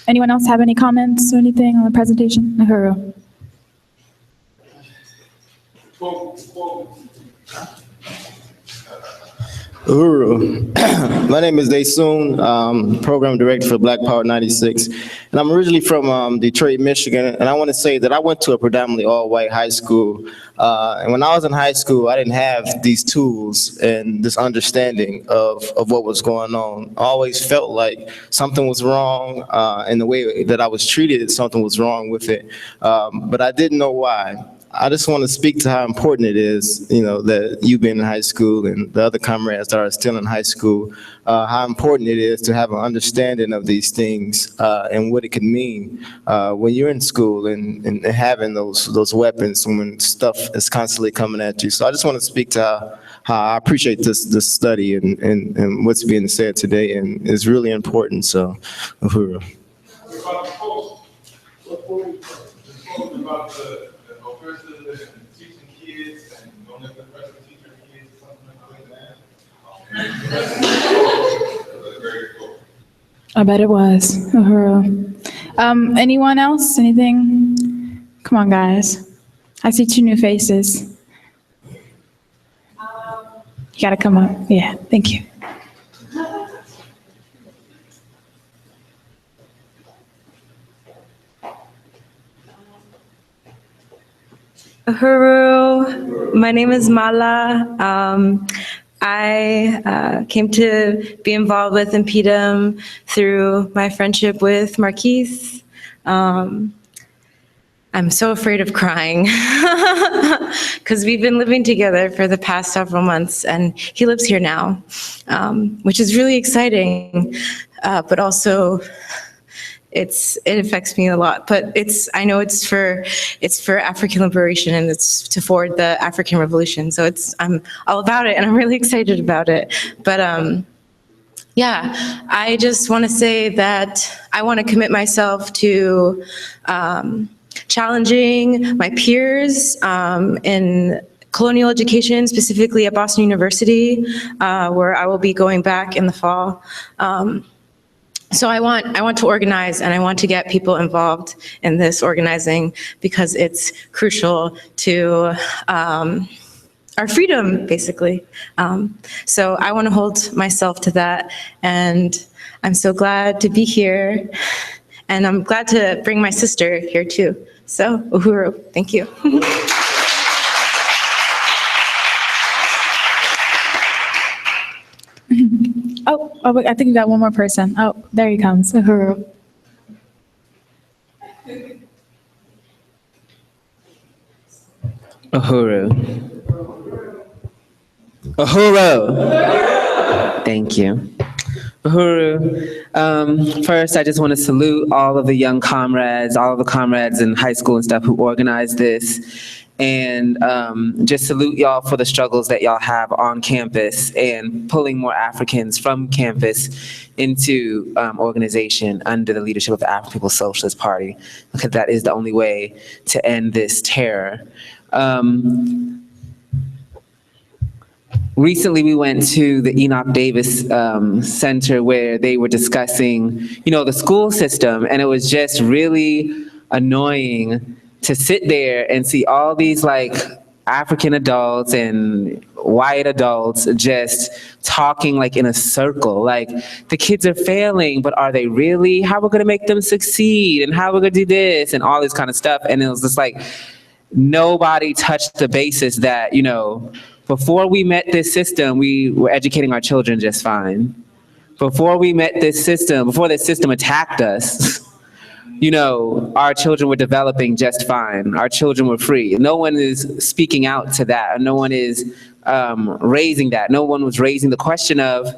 Anyone else have any comments or anything on the presentation? Uhuru. Uhuru. My name is Daysoon, Program Director for Black Power 96. And I'm originally from Detroit, Michigan. And I want to say that I went to a predominantly all-white high school. And when I was in high school, I didn't have these tools and this understanding of what was going on. I always felt like something was wrong, and the way that I was treated, something was wrong with it. But I didn't know why. I just want to speak to how important it is, that you've been in high school and the other comrades that are still in high school, how important it is to have an understanding of these things and what it can mean when you're in school and having those weapons when stuff is constantly coming at you. So I just want to speak to how I appreciate this study and what's being said today, and it's really important. So, Uhuru. Teaching kids and don't let the person teach your kids something like that. Very cool. I bet it was. Uhuru. Anyone else? Anything? Come on, guys. I see 2 new faces. You gotta come up. Yeah, thank you. Uhuru, my name is Mala. I came to be involved with InPDUM through my friendship with Marquise. I'm so afraid of crying because we've been living together for the past several months, and he lives here now, which is really exciting, but also it affects me a lot. But I know it's for African liberation, and it's to forward the African revolution. So I'm all about it, and I'm really excited about it. But yeah, I just want to say that I want to commit myself to challenging my peers in colonial education, specifically at Boston University, where I will be going back in the fall. So I want to organize, and I want to get people involved in this organizing because it's crucial to our freedom, basically. So I want to hold myself to that, and I'm so glad to be here, and I'm glad to bring my sister here too. So, Uhuru, thank you. Oh, wait, I think we got one more person. Oh, there he comes, Uhuru. Uhuru. Uhuru. Thank you. Uhuru, first I just want to salute all of the young comrades, all of the comrades in high school and stuff who organized this, and just salute y'all for the struggles that y'all have on campus and pulling more Africans from campus into organization under the leadership of the African People's Socialist Party, because that is the only way to end this terror. Recently, we went to the Enoch Davis Center where they were discussing, the school system, and it was just really annoying to sit there and see all these African adults and white adults just talking in a circle. The kids are failing, but are they really? How we're gonna make them succeed, and how we're gonna do this, and all this kind of stuff. And it was just nobody touched the basis that, before we met this system, we were educating our children just fine. Before we met this system, before this system attacked us, our children were developing just fine. Our children were free. No one is speaking out to that. No one is raising that. No one was raising the question of,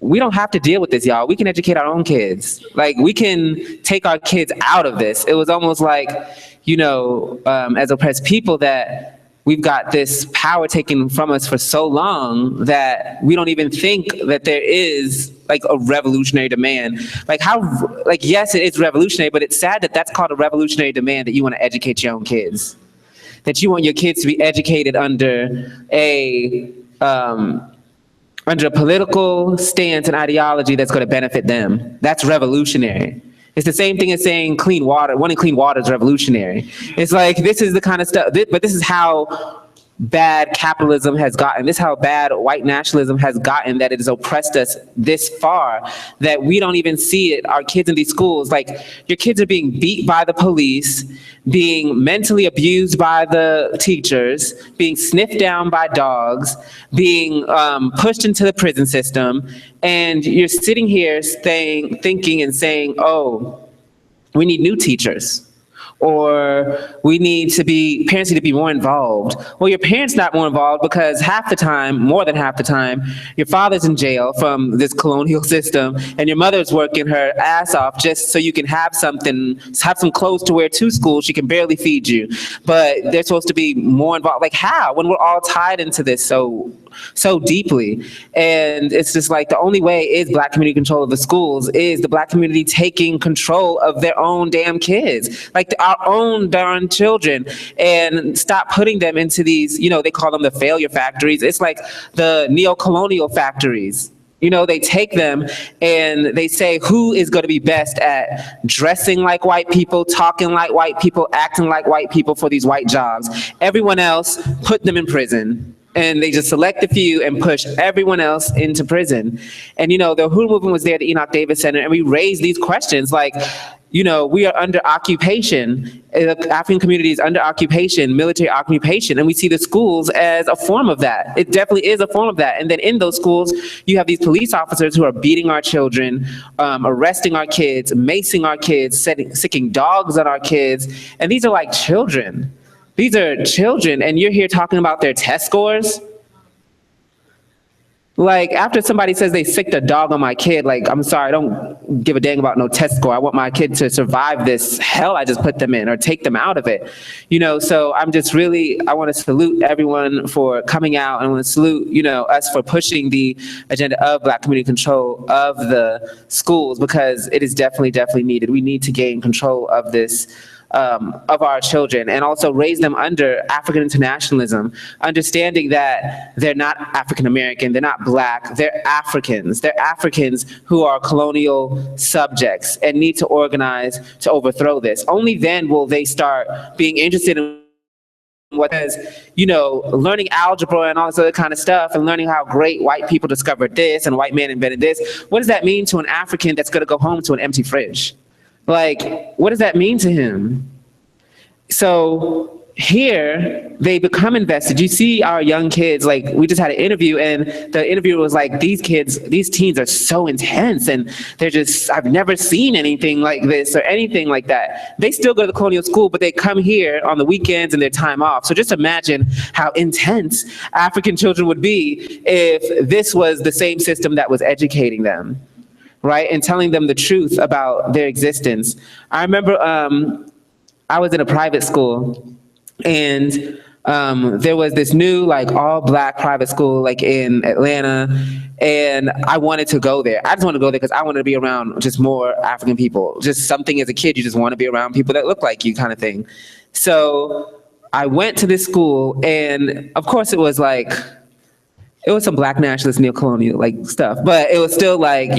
we don't have to deal with this, y'all. We can educate our own kids. We can take our kids out of this. It was almost as oppressed people that we've got this power taken from us for so long that we don't even think that there is a revolutionary demand. Yes, it is revolutionary, but it's sad that that's called a revolutionary demand, that you want to educate your own kids. That you want your kids to be educated under a political stance and ideology that's going to benefit them. That's revolutionary. It's the same thing as saying clean water. Wanting clean water is revolutionary. It's this is the kind of stuff, but this is how bad capitalism has gotten. This is how bad white nationalism has gotten, that it has oppressed us this far that we don't even see it. Our kids in these schools, your kids are being beat by the police, being mentally abused by the teachers, being sniffed down by dogs, being pushed into the prison system. And you're sitting here thinking and saying, oh, we need new teachers. Or parents need to be more involved. Well, your parents not more involved because more than half the time, your father's in jail from this colonial system, and your mother's working her ass off just so you can have some clothes to wear to school. She can barely feed you, but they're supposed to be more involved. How? When we're all tied into this so deeply. And it's just the only way is Black community control of the schools, is the Black community taking control of their own damn kids, our own darn children, and stop putting them into these, they call them the failure factories. It's the neo-colonial factories. They take them and they say, who is going to be best at dressing like white people, talking like white people, acting like white people for these white jobs? Everyone else, put them in prison. And they just select a few and push everyone else into prison. And, the Uhuru movement was there at the Enoch Davis Center, and we raised these questions we are under occupation. The African community is under occupation, military occupation, and we see the schools as a form of that. It definitely is a form of that. And then in those schools, you have these police officers who are beating our children, arresting our kids, macing our kids, sicking dogs on our kids. And these are like children. These are children, and you're here talking about their test scores? Like, after somebody says they sicked a dog on my kid, like, I'm sorry, I don't give a dang about no test score. I want my kid to survive this hell I just put them in or take them out of it. So I'm just really, I want to salute everyone for coming out. And I want to salute, us for pushing the agenda of Black community control of the schools, because it is definitely, definitely needed. We need to gain control of this, of our children, and also raise them under African internationalism, understanding that they're not African American, they're not Black, they're Africans. They're Africans who are colonial subjects and need to organize to overthrow this. Only then will they start being interested in what is, learning algebra and all this other kind of stuff, and learning how great white people discovered this and white man invented this. What does that mean to an African that's going to go home to an empty fridge? Like, what does that mean to him? So here, they become invested. You see our young kids, like, we just had an interview, and the interviewer was like, these teens are so intense, and they're just, I've never seen anything like this or anything like that. They still go to the colonial school, but they come here on the weekends and their time off. So just imagine how intense African children would be if this was the same system that was educating them, right? And telling them the truth about their existence. I remember I was in a private school, and there was this new, like, all Black private school, like, in Atlanta, and I wanted to go there. I just wanted to go there because I wanted to be around just more African people. Just something, as a kid, you just want to be around people that look like you, kind of thing. So I went to this school, and of course it was like, it was some Black nationalist neo-colonial, like, stuff, but it was still like,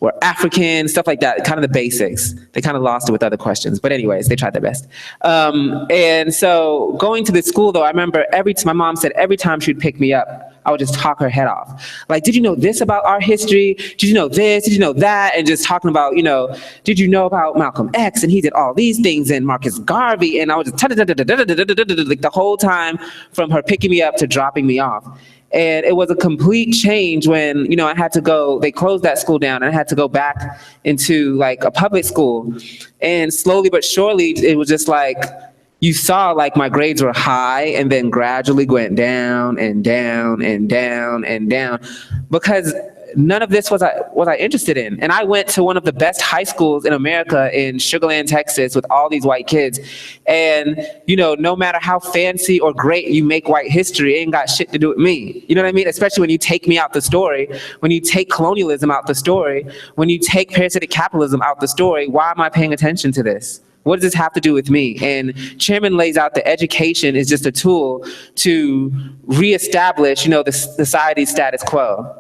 we're African, stuff like that, kind of the basics. They kind of lost it with other questions, but anyways, they tried their best. And so going to this school, though, I remember my mom said every time she would pick me up, I would just talk her head off. Like, did you know this about our history? Did you know this? Did you know that? And just talking about, did you know about Malcolm X? And he did all these things, and Marcus Garvey. And I was just like the whole time, from her picking me up to dropping me off. And it was a complete change when, I had to go, they closed that school down, and I had to go back into, like, a public school. And slowly but surely, it was just like, you saw, like, my grades were high and then gradually went down and down and down and down, because none of this was I interested in. And I went to one of the best high schools in America in Sugar Land, Texas, with all these white kids. And, no matter how fancy or great you make white history, it ain't got shit to do with me. You know what I mean? Especially when you take me out the story, when you take colonialism out the story, when you take parasitic capitalism out the story. Why am I paying attention to this? What does this have to do with me? And Chairman lays out that education is just a tool to reestablish, the society's status quo.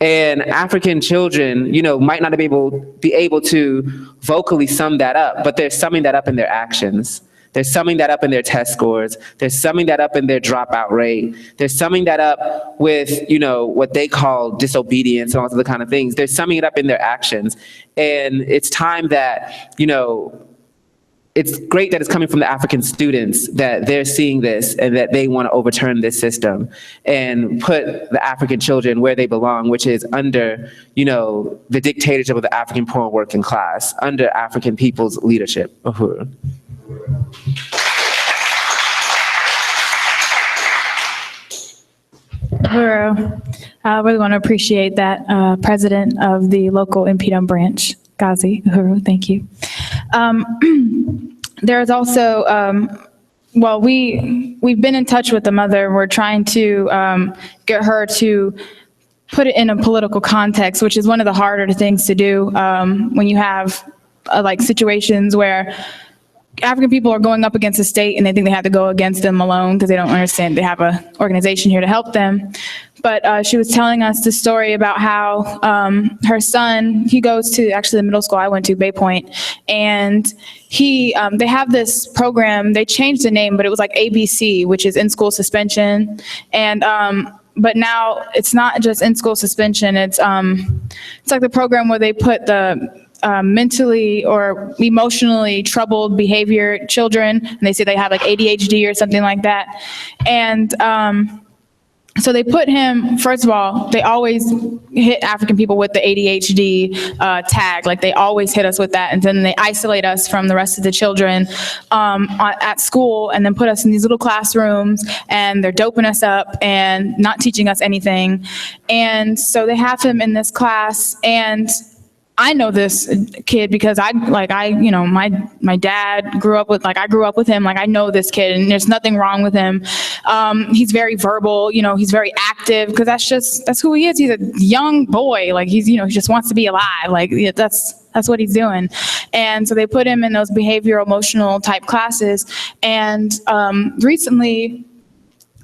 And African children, might not be able to vocally sum that up, but they're summing that up in their actions. They're summing that up in their test scores. They're summing that up in their dropout rate. They're summing that up with, what they call disobedience and all other kind of things. They're summing it up in their actions. And it's time that, it's great that it's coming from the African students, that they're seeing this and that they want to overturn this system and put the African children where they belong, which is under, the dictatorship of the African poor working class, under African people's leadership. Uhuru. Uhuru. I really want to appreciate that, President of the local InPDUM branch, Ghazi Uhuru. Thank you. There's also, we've been in touch with the mother. We're trying to get her to put it in a political context, which is one of the harder things to do when you have like situations where African people are going up against the state and they think they have to go against them alone because they don't understand they have an organization here to help them. But she was telling us the story about how her son, he goes to actually the middle school I went to, Bay Point, and they have this program. They changed the name, but it was like ABC, which is in-school suspension. And but now it's not just in-school suspension. It's like the program where they put the mentally or emotionally troubled behavior children, and they say they have like ADHD or something like that. And so they put him, first of all, they always hit African people with the ADHD tag, like they always hit us with that, and then they isolate us from the rest of the children at school, and then put us in these little classrooms, and they're doping us up and not teaching us anything. And so they have him in this class, and I know this kid because my dad grew up with, I grew up with him, I know this kid, and there's nothing wrong with him. He's very verbal, he's very active, because that's who he is. He's a young boy, he just wants to be alive, that's what he's doing. And so they put him in those behavioral emotional type classes, and recently,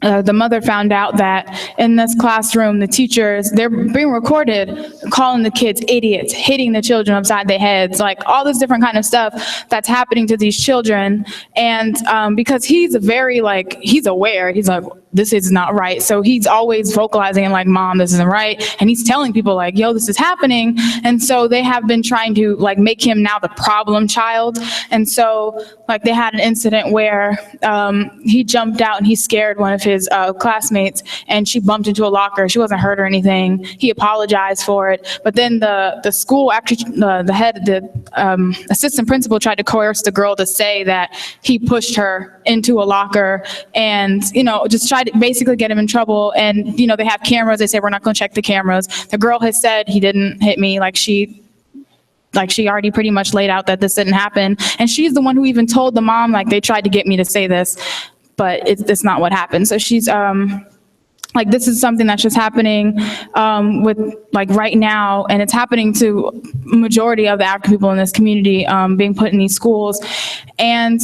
the mother found out that in this classroom, the teachers, they're being recorded calling the kids idiots, hitting the children upside their heads, all this different kind of stuff that's happening to these children. And because he's very, he's aware, he's like, this is not right. So he's always vocalizing and Mom, this isn't right. And he's telling people yo, this is happening. And so they have been trying to make him now the problem child. And so they had an incident where he jumped out and he scared one of his classmates, and she bumped into a locker. She wasn't hurt or anything. He apologized for it. But then the school, after the assistant principal tried to coerce the girl to say that he pushed her into a locker, and just tried to basically get him in trouble. And they have cameras. They say, we're not going to check the cameras. The girl has said, he didn't hit me. She already pretty much laid out that this didn't happen. And she's the one who even told the mom, they tried to get me to say this, but it's not what happened. So she's, this is something that's just happening with right now, and it's happening to majority of the African people in this community being put in these schools. And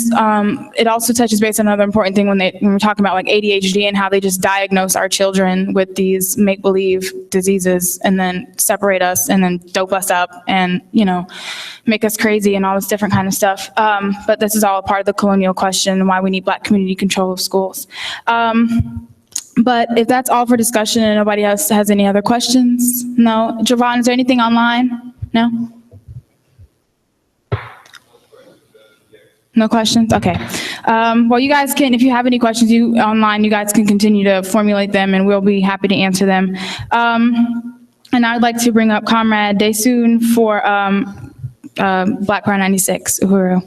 it also touches base on another important thing when we're talking about ADHD and how they just diagnose our children with these make-believe diseases and then separate us and then dope us up and, make us crazy and all this different kind of stuff. But this is all a part of the colonial question, why we need Black community control of schools. But if that's all for discussion and nobody else has any other questions, no. Javon, is there anything online? No? No questions? Okay. Well, you guys can, if you have any questions online, you guys can continue to formulate them and we'll be happy to answer them. And I'd like to bring up Comrade Daesoon for Black Power 96, Uhuru.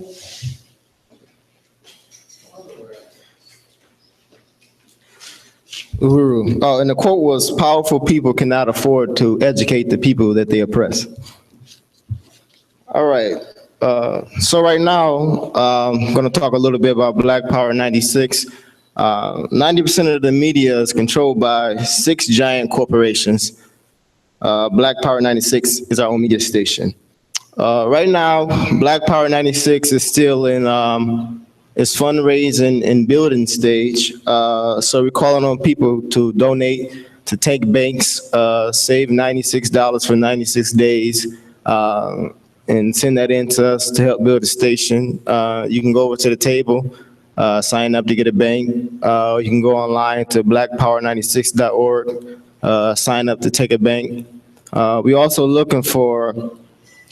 Uhuru. Oh, and the quote was, "Powerful people cannot afford to educate the people that they oppress." All right. So right now, I'm going to talk a little bit about Black Power 96. 90% of the media is controlled by 6 giant corporations. Black Power 96 is our own media station. Right now, Black Power 96 is still in its fundraising and building stage. So we're calling on people to donate to Take Banks, save $96 for 96 days, and send that in to us to help build the station. You can go over to the table, sign up to get a bank. You can go online to blackpower96.org, sign up to take a bank. We're also looking for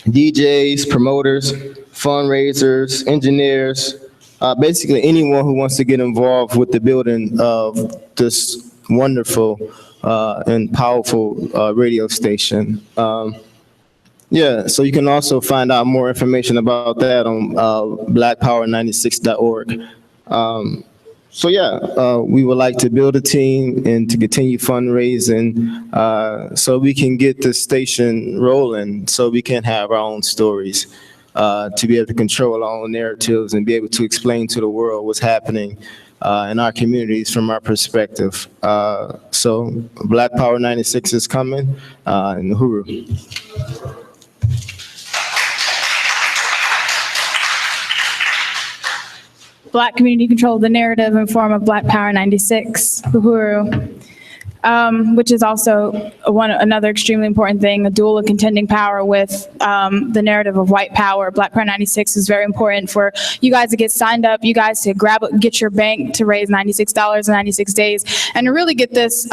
DJs, promoters, fundraisers, engineers, basically anyone who wants to get involved with the building of this wonderful and powerful radio station. Yeah, so you can also find out more information about that on blackpower96.org. So yeah, we would like to build a team and to continue fundraising so we can get the station rolling, so we can have our own stories, to be able to control our own narratives and be able to explain to the world what's happening in our communities from our perspective. So Black Power 96 is coming, and Uhuru. Black community control the narrative in form of Black Power 96, Uhuru, which is also another extremely important thing, a dual and contending power with the narrative of white power. Black Power 96 is very important for you guys to get signed up, you guys to get your bank to raise $96 in 96 days, and to really get this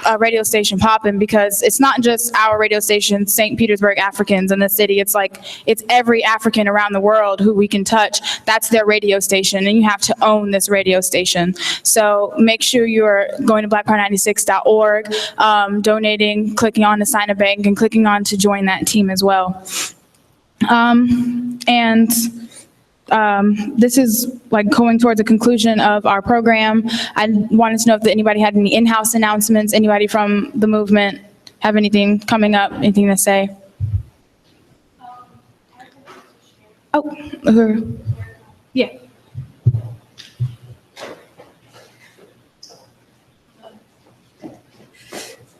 a radio station popping, because it's not just our radio station, St. Petersburg Africans in the city. It's like, it's every African around the world who we can touch. That's their radio station, and you have to own this radio station. So make sure you're going to blackpower96.org, donating, clicking on to sign a bank, and clicking on to join that team as well. This is like going towards a conclusion of our program. I wanted to know if anybody had any in-house announcements, anybody from the movement have anything coming up, anything to say? Oh, yeah.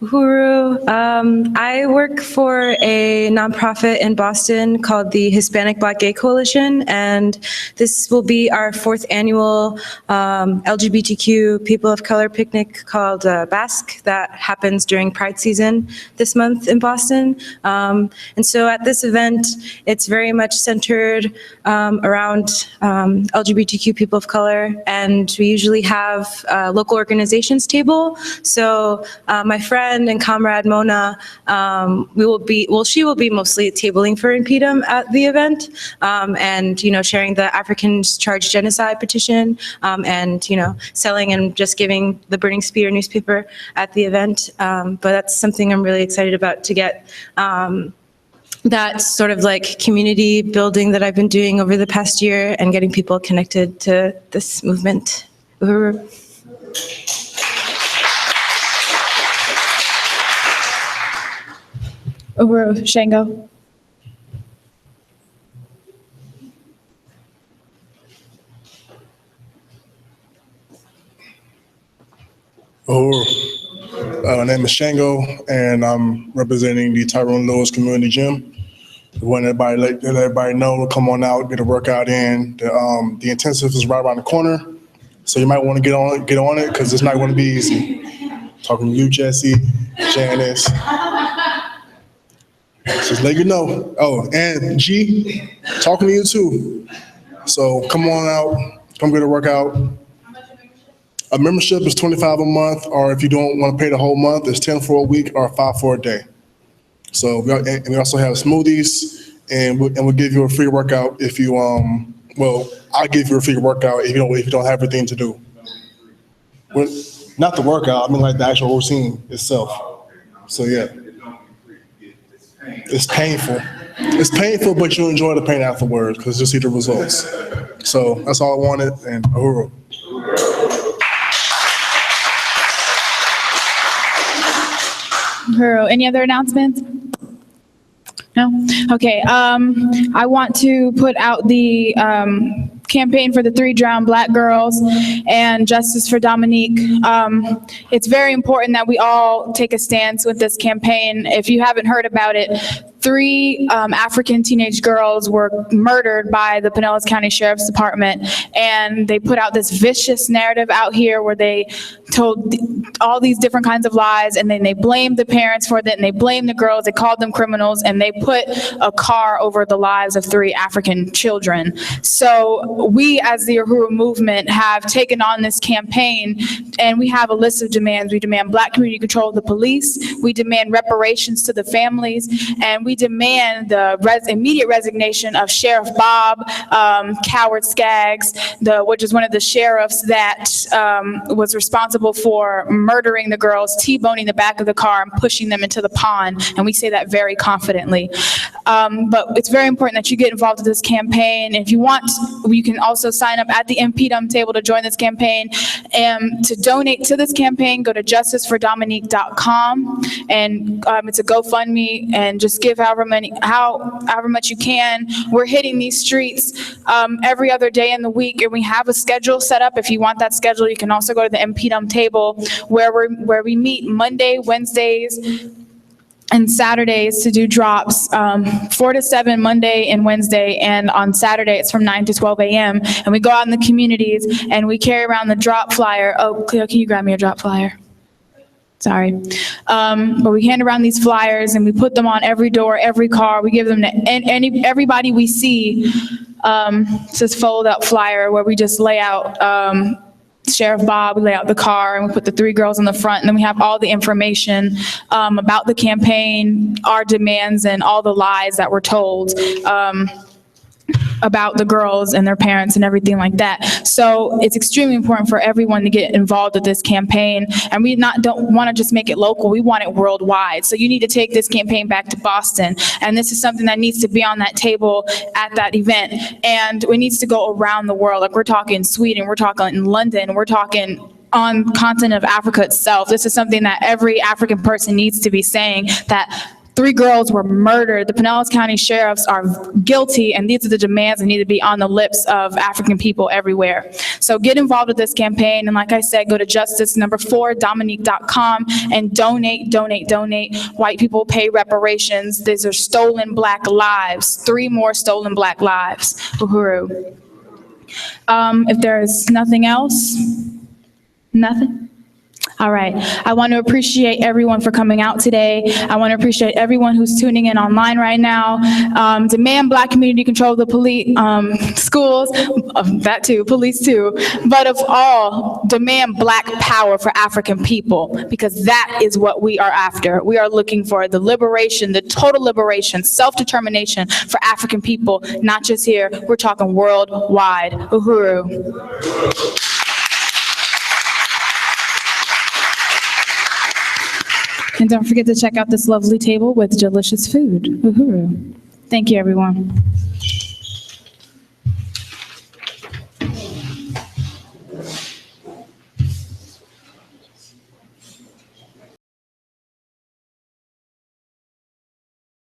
Uhuru. I work for a nonprofit in Boston called the Hispanic Black Gay Coalition, and this will be our 4th annual LGBTQ People of Color picnic called Basque that happens during Pride season this month in Boston. And so at this event, it's very much centered around LGBTQ people of color, and we usually have a local organizations table. So my friend and comrade Mona, she will be mostly tabling for InPDUM at the event, and sharing the Africans Charged Genocide petition, and selling and just giving the Burning Spear newspaper at the event. But that's something I'm really excited about, to get that sort of like community building that I've been doing over the past year and getting people connected to this movement. Uhuru. Uhuru, Shango. My name is Shango, and I'm representing the Tyrone Lewis Community Gym. I want everybody let everybody know, come on out, get a workout in. The intensive is right around the corner, so you might want to get on it, because it's not going to be easy. Talking to you, Jesse, Janice. Just let you know. Oh, and G, talking to you too. So come on out, come get a workout. A membership is $25 a month, or if you don't want to pay the whole month, it's $10 for a week or $5 for a day. So we also have smoothies, and we'll give you a free workout if you I'll give you a free workout if you don't have anything to do. Well, not the workout, I mean like the actual routine itself. So yeah. It's painful. It's painful, but you enjoy the pain afterwards because you see the results. So that's all I wanted, and uhuru. Uhuru. Any other announcements? No? Okay. I want to put out the campaign for the 3 drowned Black girls and justice for Dominique. It's very important that we all take a stance with this campaign. If you haven't heard about it, 3 African teenage girls were murdered by the Pinellas County Sheriff's Department, and they put out this vicious narrative out here where they told all these different kinds of lies, and then they blamed the parents for that, and they blamed the girls, they called them criminals, and they put a car over the lives of 3 African children. So we, as the Uhuru movement, have taken on this campaign, and we have a list of demands. We demand Black community control of the police, we demand reparations to the families, and we demand the immediate resignation of Sheriff Bob Coward Skaggs, which is one of the sheriffs that was responsible for murdering the girls, T-boning the back of the car and pushing them into the pond, and we say that very confidently. But it's very important that you get involved with this campaign. If you want, you can also sign up at the InPDUM table to join this campaign. And to donate to this campaign, go to justicefordominique.com, and it's a GoFundMe, and just give however much you can. We're hitting these streets every other day in the week, and we have a schedule set up. If you want that schedule, you can also go to the InPDUM table where we meet Monday, Wednesdays, and Saturdays to do drops, 4 to 7 Monday and Wednesday, and on Saturday it's from 9 to 12 a.m. And we go out in the communities and we carry around the drop flyer. Oh, Cleo, can you grab me a drop flyer? Sorry. But we hand around these flyers and we put them on every door, every car. We give them to everybody we see. It's this fold out flyer where we just lay out Sheriff Bob, we lay out the car and we put the 3 girls in the front, and then we have all the information about the campaign, our demands, and all the lies that were told about the girls and their parents and everything like that. So it's extremely important for everyone to get involved with this campaign, and we don't want to just make it local, we want it worldwide. So you need to take this campaign back to Boston, and this is something that needs to be on that table at that event, and it needs to go around the world. Like, we're talking Sweden, we're talking in London, we're talking on the continent of Africa itself. This is something that every African person needs to be saying, that 3 girls were murdered. The Pinellas County sheriffs are guilty, and these are the demands that need to be on the lips of African people everywhere. So get involved with this campaign, and like I said, go to justice4dominique.com and donate, donate, donate. White people pay reparations. These are stolen Black lives. 3 more stolen Black lives. Uhuru. If there's nothing else, nothing? All right. I want to appreciate everyone for coming out today. I want to appreciate everyone who's tuning in online right now. Demand Black community control of the police, schools, that too, police too. But of all, demand Black power for African people, because that is what we are after. We are looking for the liberation, the total liberation, self-determination for African people, not just here. We're talking worldwide. Uhuru. And don't forget to check out this lovely table with delicious food. Uhuru. Thank you, everyone.